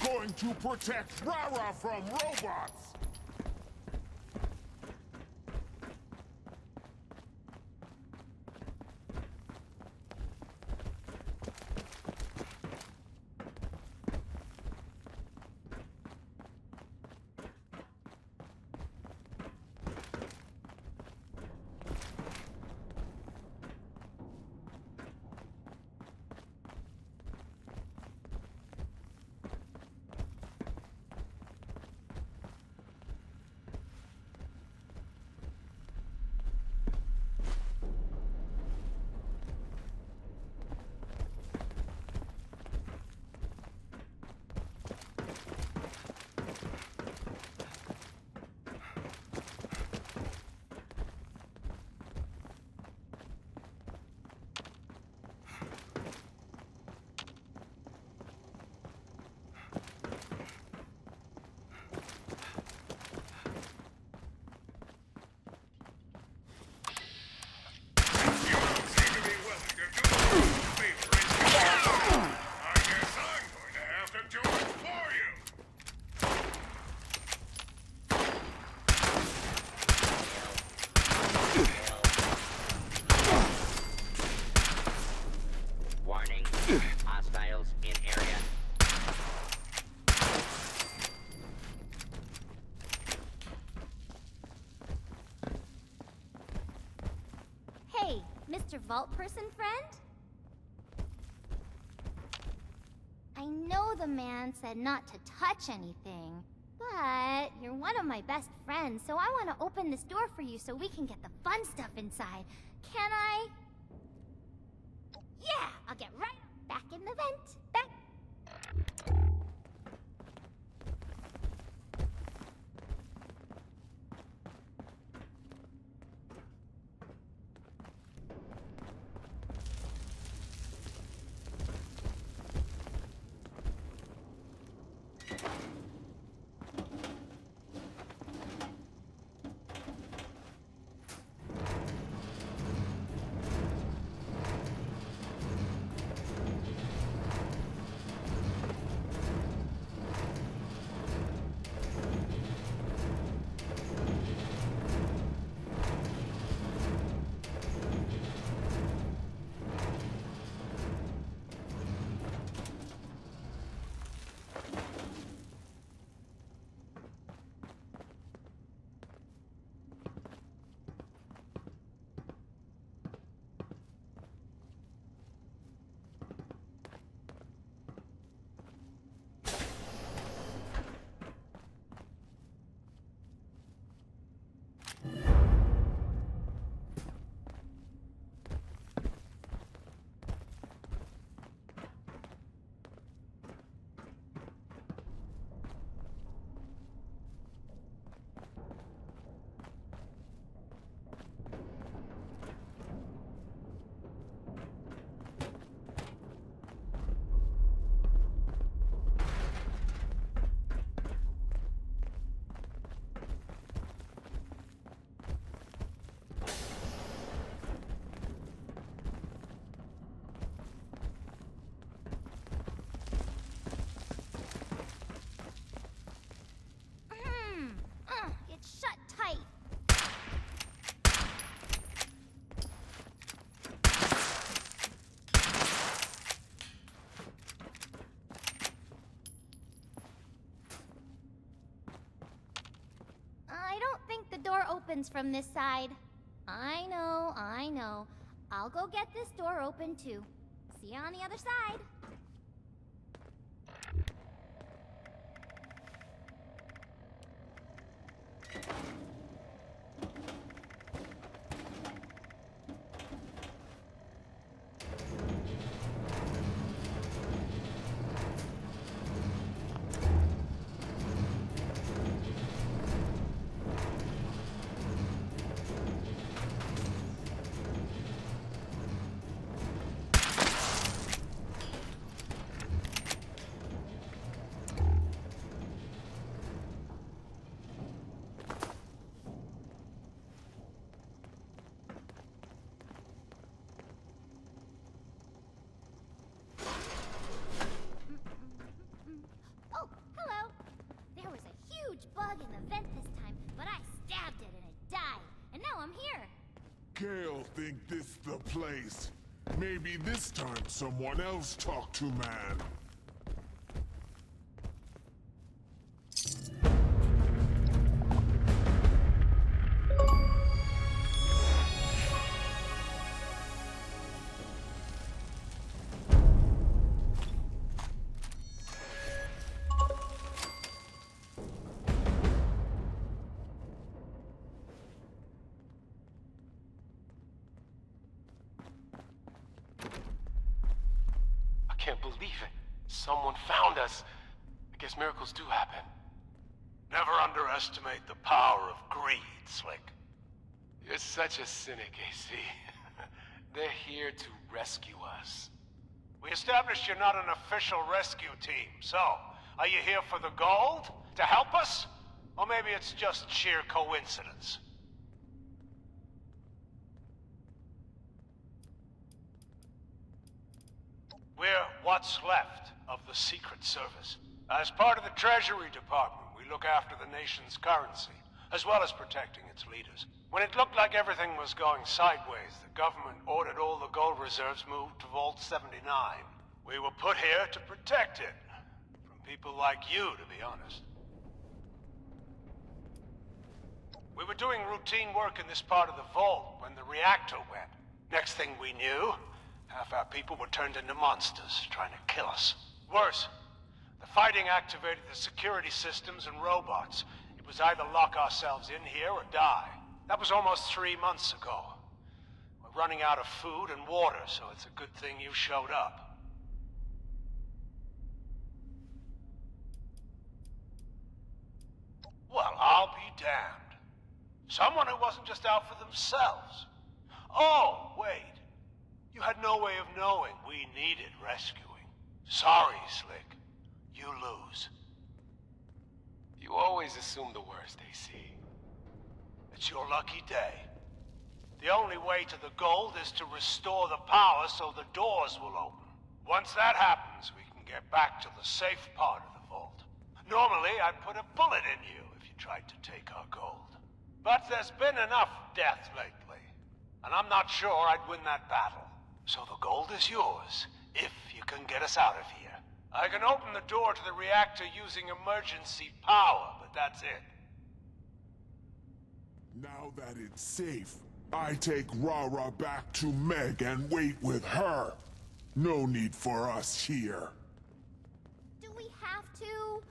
Going to protect Rara from robots! vault person friend? I know the man said not to touch anything, but you're one of my best friends, so I want to open this door for you so we can get the fun stuff inside. Can I? Yeah, I'll get right back in the vent. Back. It's shut tight. I don't think the door opens from this side. I know. I'll go get this door open too. See you on the other side. Oh, hello. There was a huge bug in the vent this time, but I stabbed it and it died. And now I'm here. Gale think this the place. Maybe this time someone else talk to man. I can't believe it. Someone found us. I guess miracles do happen. Never underestimate the power of greed, Slick. You're such a cynic, AC. They're here to rescue us. We established you're not an official rescue team, so are you here for the gold? To help us? Or maybe it's just sheer coincidence? We're what's left of the Secret Service. As part of the Treasury Department, we look after the nation's currency, as well as protecting its leaders. When it looked like everything was going sideways, the government ordered all the gold reserves moved to Vault 79. We were put here to protect it. From people like you, to be honest. We were doing routine work in this part of the vault when the reactor went. Next thing we knew, half our people were turned into monsters, trying to kill us. Worse, the fighting activated the security systems and robots. It was either lock ourselves in here or die. That was almost 3 months ago. We're running out of food and water, so it's a good thing you showed up. Well, I'll be damned. Someone who wasn't just out for themselves. Oh, wait. You had no way of knowing we needed rescuing. Sorry, Slick. You lose. You always assume the worst, AC. It's your lucky day. The only way to the gold is to restore the power so the doors will open. Once that happens, we can get back to the safe part of the vault. Normally, I'd put a bullet in you if you tried to take our gold. But there's been enough death lately, and I'm not sure I'd win that battle. So the gold is yours, if you can get us out of here. I can open the door to the reactor using emergency power, but that's it. Now that it's safe, I take Rara back to Meg and wait with her. No need for us here. Do we have to?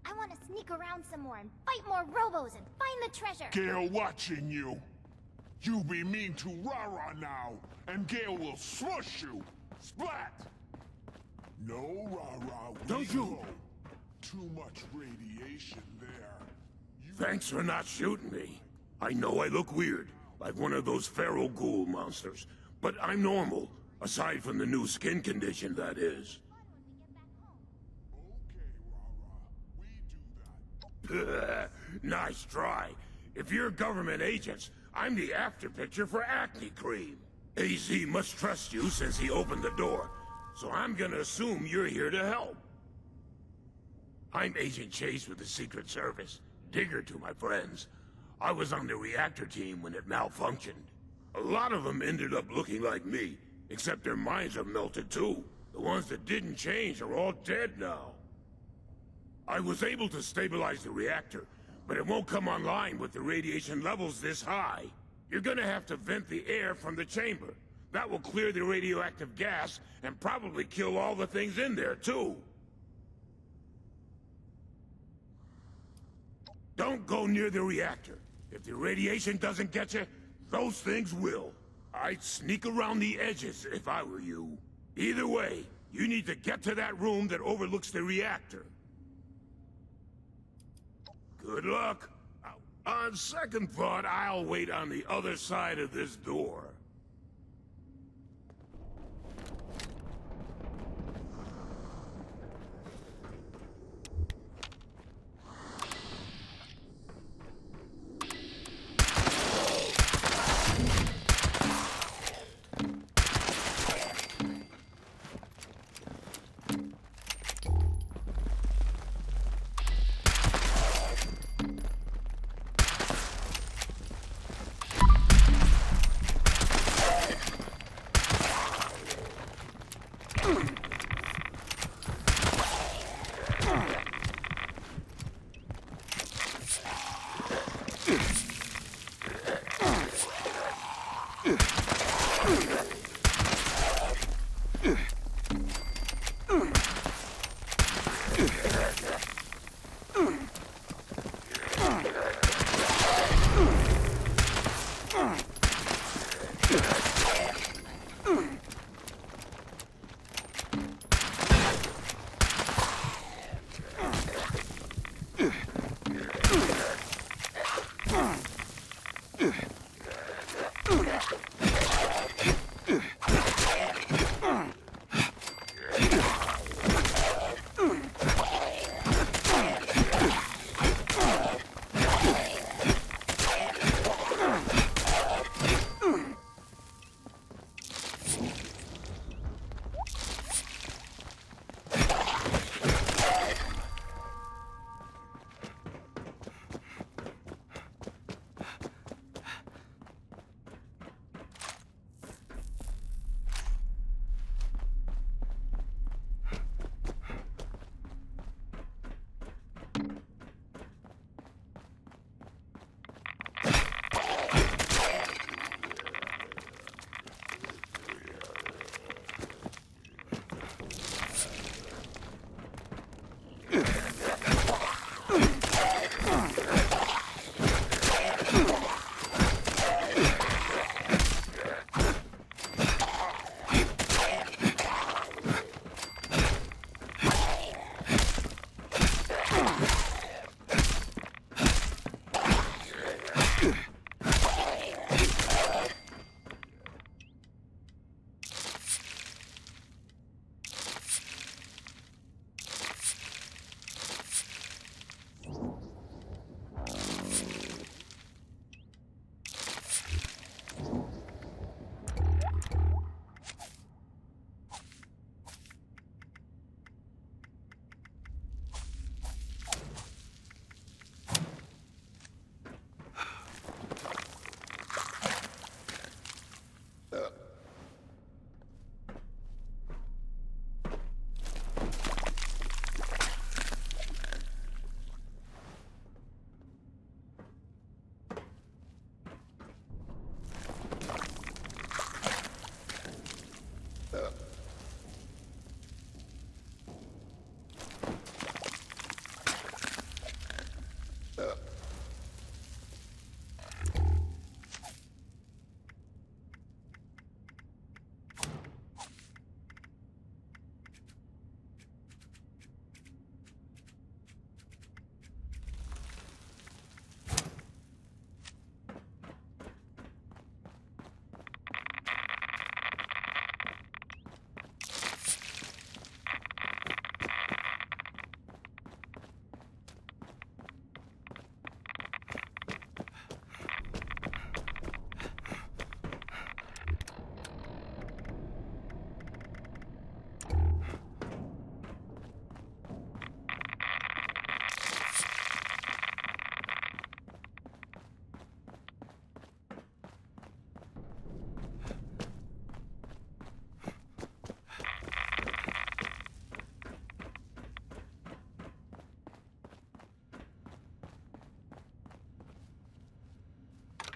I want to sneak around some more and fight more robos and find the treasure. Gale watching you. You be mean to Rara now, and Gale will smush you. Splat! No, Rara, Don't you? Too much radiation there. Thanks for not shooting me. I know I look weird, like one of those feral ghoul monsters, but I'm normal, aside from the new skin condition, that is. Nice try. If you're government agents, I'm the after picture for acne cream. AZ must trust you since he opened the door, so I'm gonna assume you're here to help. I'm Agent Chase with the Secret Service. Digger to my friends. I was on the reactor team when it malfunctioned. A lot of them ended up looking like me, except their minds have melted too. The ones that didn't change are all dead now. I was able to stabilize the reactor, but it won't come online with the radiation levels this high. You're gonna have to vent the air from the chamber. That will clear the radioactive gas and probably kill all the things in there too. Don't go near the reactor. If the radiation doesn't get you, those things will. I'd sneak around the edges if I were you. Either way, you need to get to that room that overlooks the reactor. Good luck. On second thought, I'll wait on the other side of this door.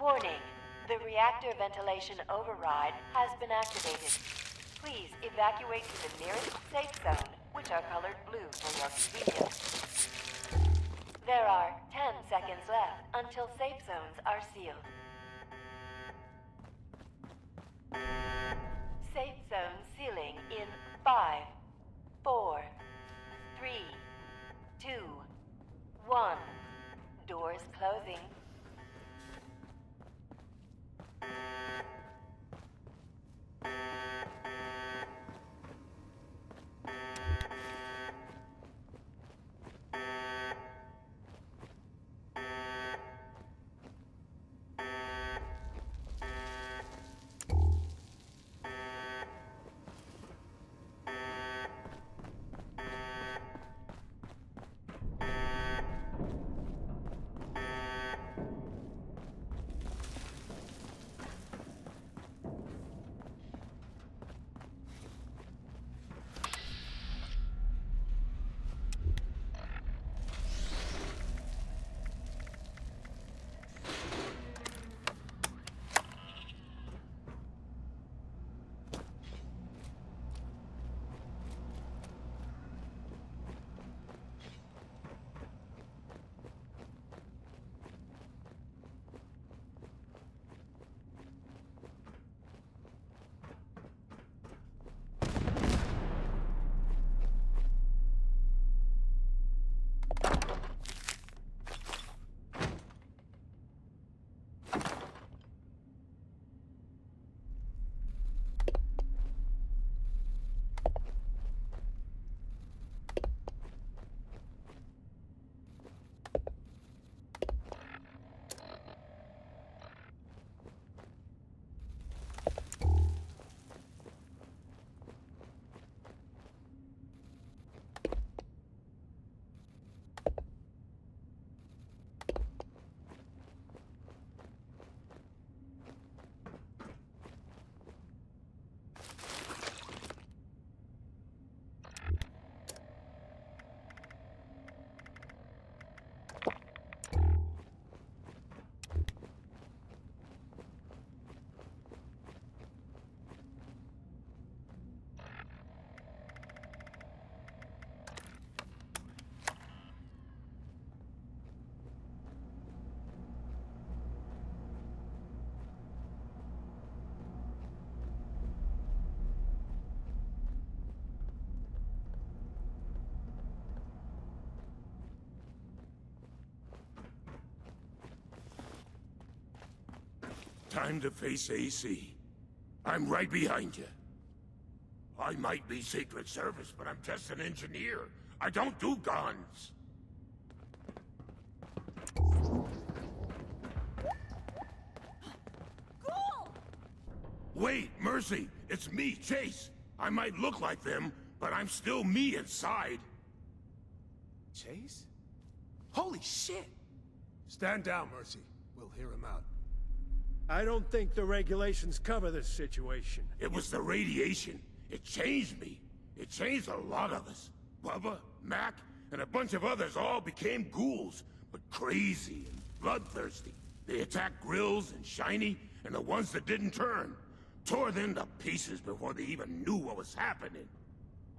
Warning. The reactor ventilation override has been activated. Please evacuate to the nearest safe zone, which are colored blue for your convenience. There are 10 seconds left until safe zones are sealed. Safe zone sealing in 5, 4, 3, 2, 1. Doors closing. Time to face AC. I'm right behind you. I might be Secret Service, but I'm just an engineer. I don't do guns. Wait, Mercy! It's me, Chase! I might look like them, but I'm still me inside. Chase? Holy shit! Stand down, Mercy. We'll hear him out. I don't think the regulations cover this situation. It was the radiation. It changed me. It changed a lot of us. Bubba, Mac, and a bunch of others all became ghouls, but crazy and bloodthirsty. They attacked Grills and Shiny, and the ones that didn't turn. Tore them to pieces before they even knew what was happening.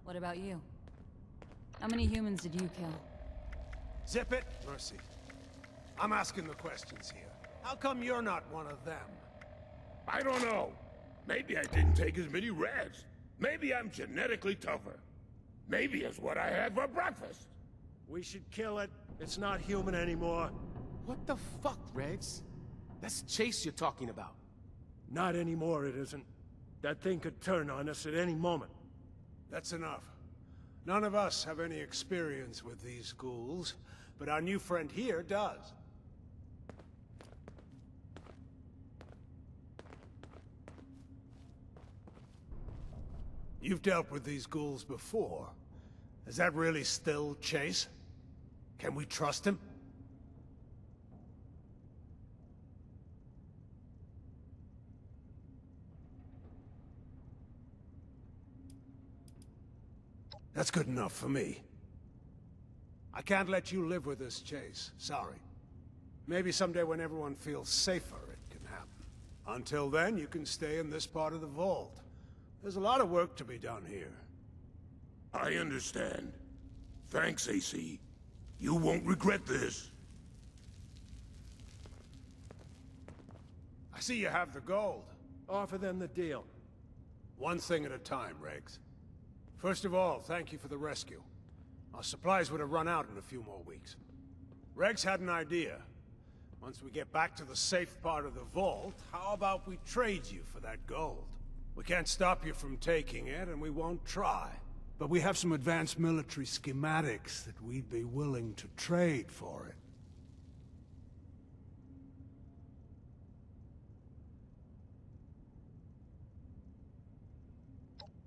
What about you? How many humans did you kill? Zip it, Mercy. I'm asking the questions here. How come you're not one of them? I don't know. Maybe I didn't take as many Reds. Maybe I'm genetically tougher. Maybe it's what I had for breakfast. We should kill it. It's not human anymore. What the fuck, Reds? That's Chase you're talking about. Not anymore, it isn't. That thing could turn on us at any moment. That's enough. None of us have any experience with these ghouls, but our new friend here does. You've dealt with these ghouls before. Is that really still Chase? Can we trust him? That's good enough for me. I can't let you live with this, Chase. Sorry. Maybe someday when everyone feels safer, it can Until then, you can stay in this part of the vault. There's a lot of work to be done here. I understand. Thanks, AC. You won't regret this. I see you have the gold. Offer them the deal. One thing at a time, Regs. First of all, thank you for the rescue. Our supplies would have run out in a few more weeks. Regs had an idea. Once we get back to the safe part of the vault, how about we trade you for that gold? We can't stop you from taking it, and we won't try. But we have some advanced military schematics that we'd be willing to trade for it.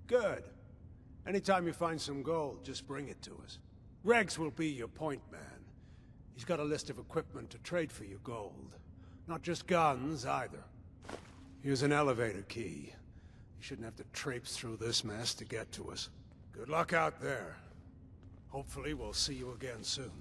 Good. Anytime you find some gold, just bring it to us. Regs will be your point man. He's got a list of equipment to trade for your gold. Not just guns, either. Here's an elevator key. You shouldn't have to traipse through this mess to get to us. Good luck out there. Hopefully we'll see you again soon.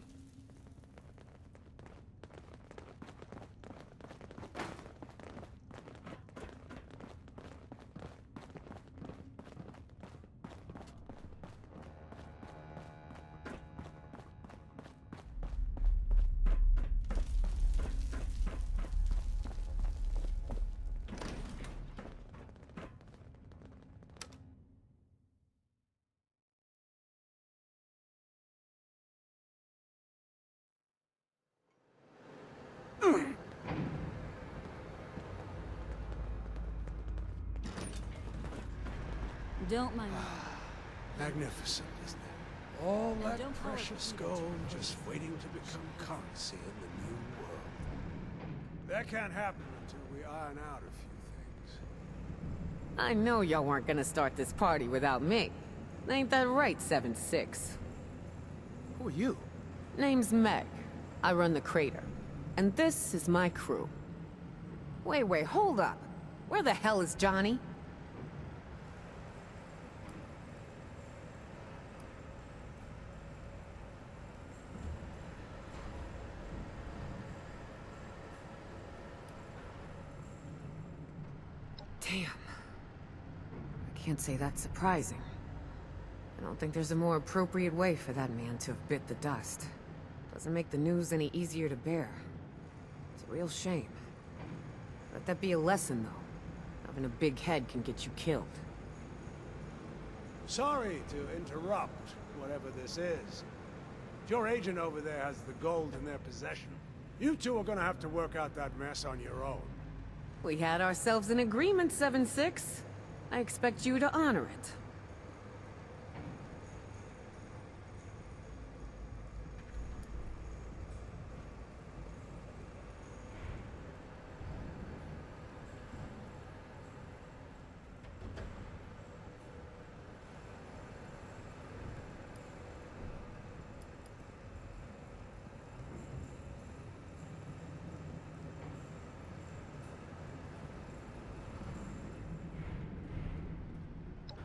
Don't mind me. Magnificent, isn't it? All that precious gold just waiting to become currency in the new world. That can't happen until we iron out a few things. I know y'all weren't gonna start this party without me. Ain't that right, 7-6? Who are you? Name's Meg. I run the crater. And this is my crew. Wait, hold up. Where the hell is Johnny? Damn. I can't say that's surprising. I don't think there's a more appropriate way for that man to have bit the dust. Doesn't make the news any easier to bear. It's a real shame. Let that be a lesson, though. Having a big head can get you killed. Sorry to interrupt, whatever this is. If your agent over there has the gold in their possession, you two are gonna have to work out that mess on your own. We had ourselves an agreement, 7-6. I expect you to honor it.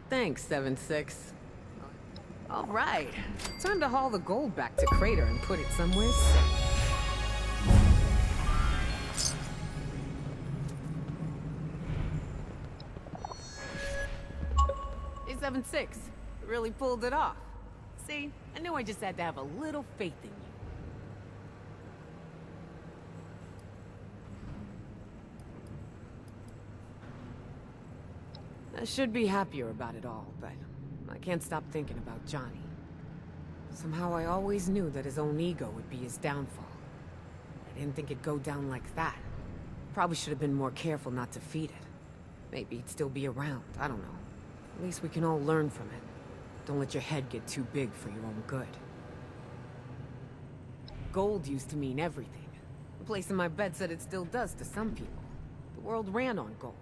Thanks, 7-6. All right. Time to haul the gold back to Crater and put it somewhere safe. Hey, 7-6. You really pulled it off. See? I knew I just had to have a little faith in you. I should be happier about it all, but I can't stop thinking about Johnny. Somehow I always knew that his own ego would be his downfall. I didn't think it'd go down like that. Probably should have been more careful not to feed it. Maybe he'd still be around, I don't know. At least we can all learn from it. Don't let your head get too big for your own good. Gold used to mean everything. The place in my bed said it still does to some people. The world ran on gold.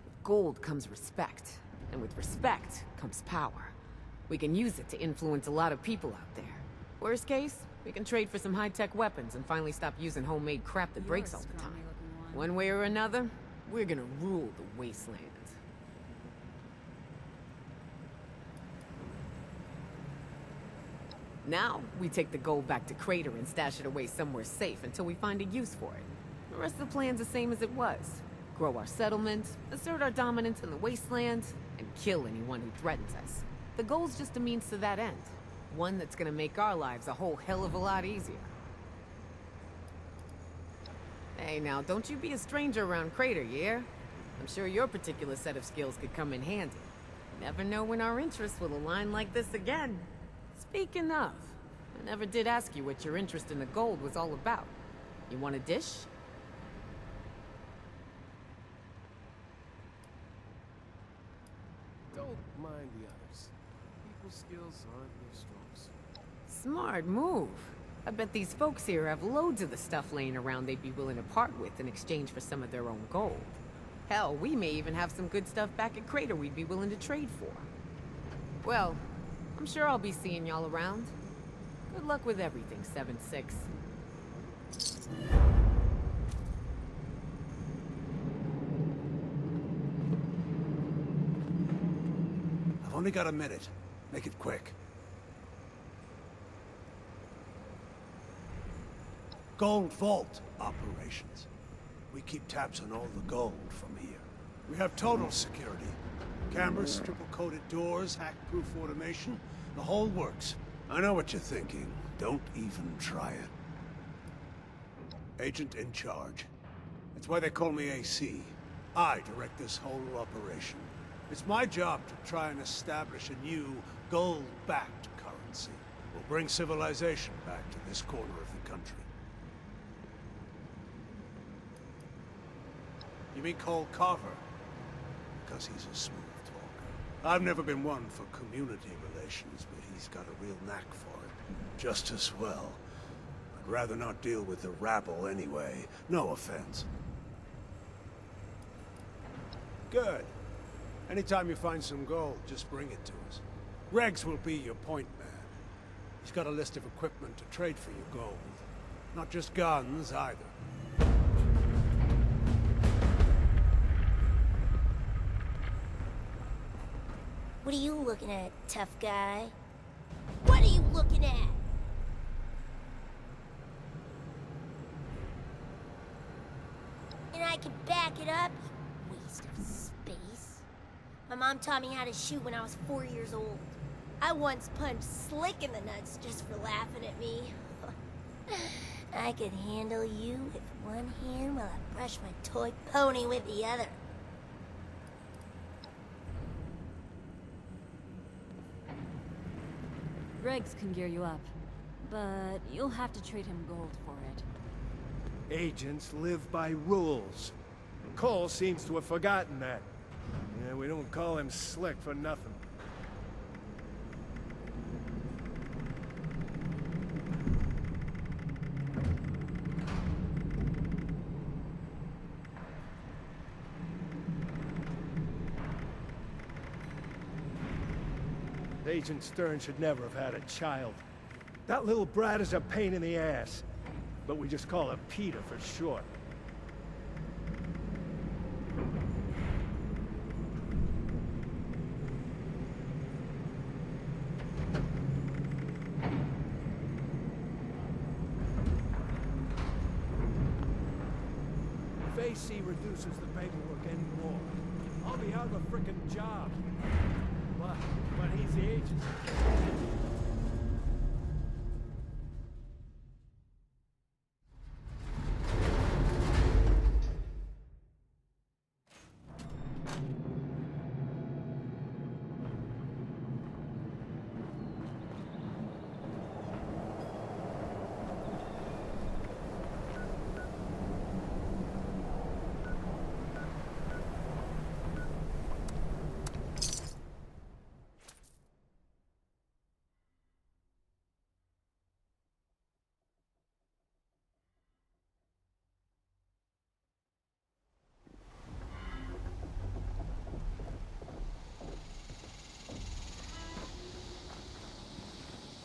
With gold comes respect. And with respect comes power. We can use it to influence a lot of people out there. Worst case, we can trade for some high-tech weapons and finally stop using homemade crap that breaks all the time. One way or another, we're gonna rule the Wastelands. Now, we take the gold back to Crater and stash it away somewhere safe until we find a use for it. The rest of the plan's the same as it was. grow our settlements, assert our dominance in the Wastelands, and kill anyone who threatens us. The goal's just a means to that end. One that's gonna make our lives a whole hell of a lot easier. Hey, now, don't you be a stranger around Crater, yeah? I'm sure your particular set of skills could come in handy. Never know when our interests will align like this again. Speaking of, I never did ask you what your interest in the gold was all about. You want a dish? Don't mind the others. People's skills aren't their strong suit. Smart move. I bet these folks here have loads of the stuff laying around they'd be willing to part with in exchange for some of their own gold. Hell, we may even have some good stuff back at Crater we'd be willing to trade for. Well, I'm sure I'll be seeing y'all around. Good luck with everything, 7-6. I've only got a minute. Make it quick. Gold Vault operations. We keep tabs on all the gold from here. We have total security. Cameras, triple-coated doors, hack-proof automation. The whole works. I know what you're thinking. Don't even try it. Agent in charge. That's why they call me AC. I direct this whole operation. It's my job to try and establish a new, gold-backed currency. We'll bring civilization back to this corner of the country. You mean Cole Carver? Because he's a smooth talker. I've never been one for community relations, but he's got a real knack for it. Just as well. I'd rather not deal with the rabble anyway. No offense. Good. Anytime you find some gold, just bring it to us. Regs will be your point man. He's got a list of equipment to trade for your gold. Not just guns, either. What are you looking at, tough guy? What are you looking at? And I can back it up, you waste of space. My mom taught me how to shoot when I was 4 years old. I once punched Slick in the nuts just for laughing at me. I could handle you with one hand while I brush my toy pony with the other. Regs can gear you up, but you'll have to trade him gold for it. Agents live by rules. Cole seems to have forgotten that. Yeah, we don't call him Slick for nothing. Agent Stern should never have had a child. That little brat is a pain in the ass. But we just call him Peter for short. If AC reduces the paperwork anymore, I'll be out of a frickin' job. But he's the agent.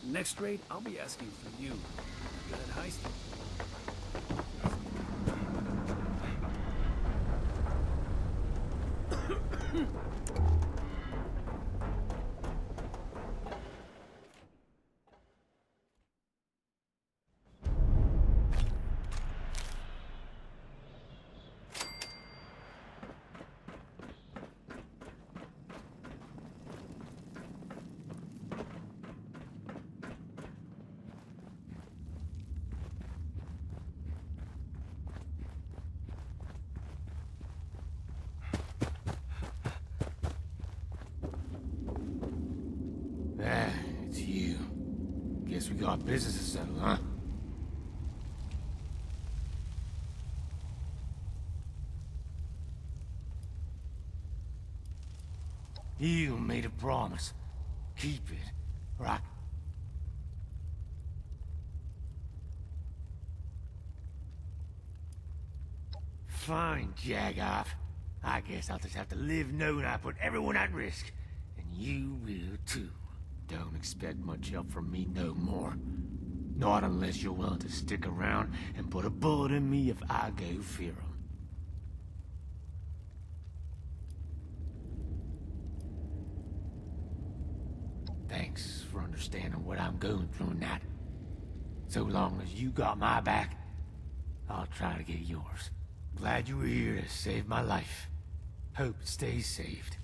Next raid, I'll be asking for you. Good at heisting. Guess we got business to settle, huh? You made a promise. Keep it, or I... Fine, Jagoff. I guess I'll just have to live knowing I put everyone at risk. And you will too. Don't expect much help from me no more. Not unless you're willing to stick around and put a bullet in me if I go fear 'em. Thanks for understanding what I'm going through, Nat. So long as you got my back, I'll try to get yours. Glad you were here to save my life. Hope it stays saved.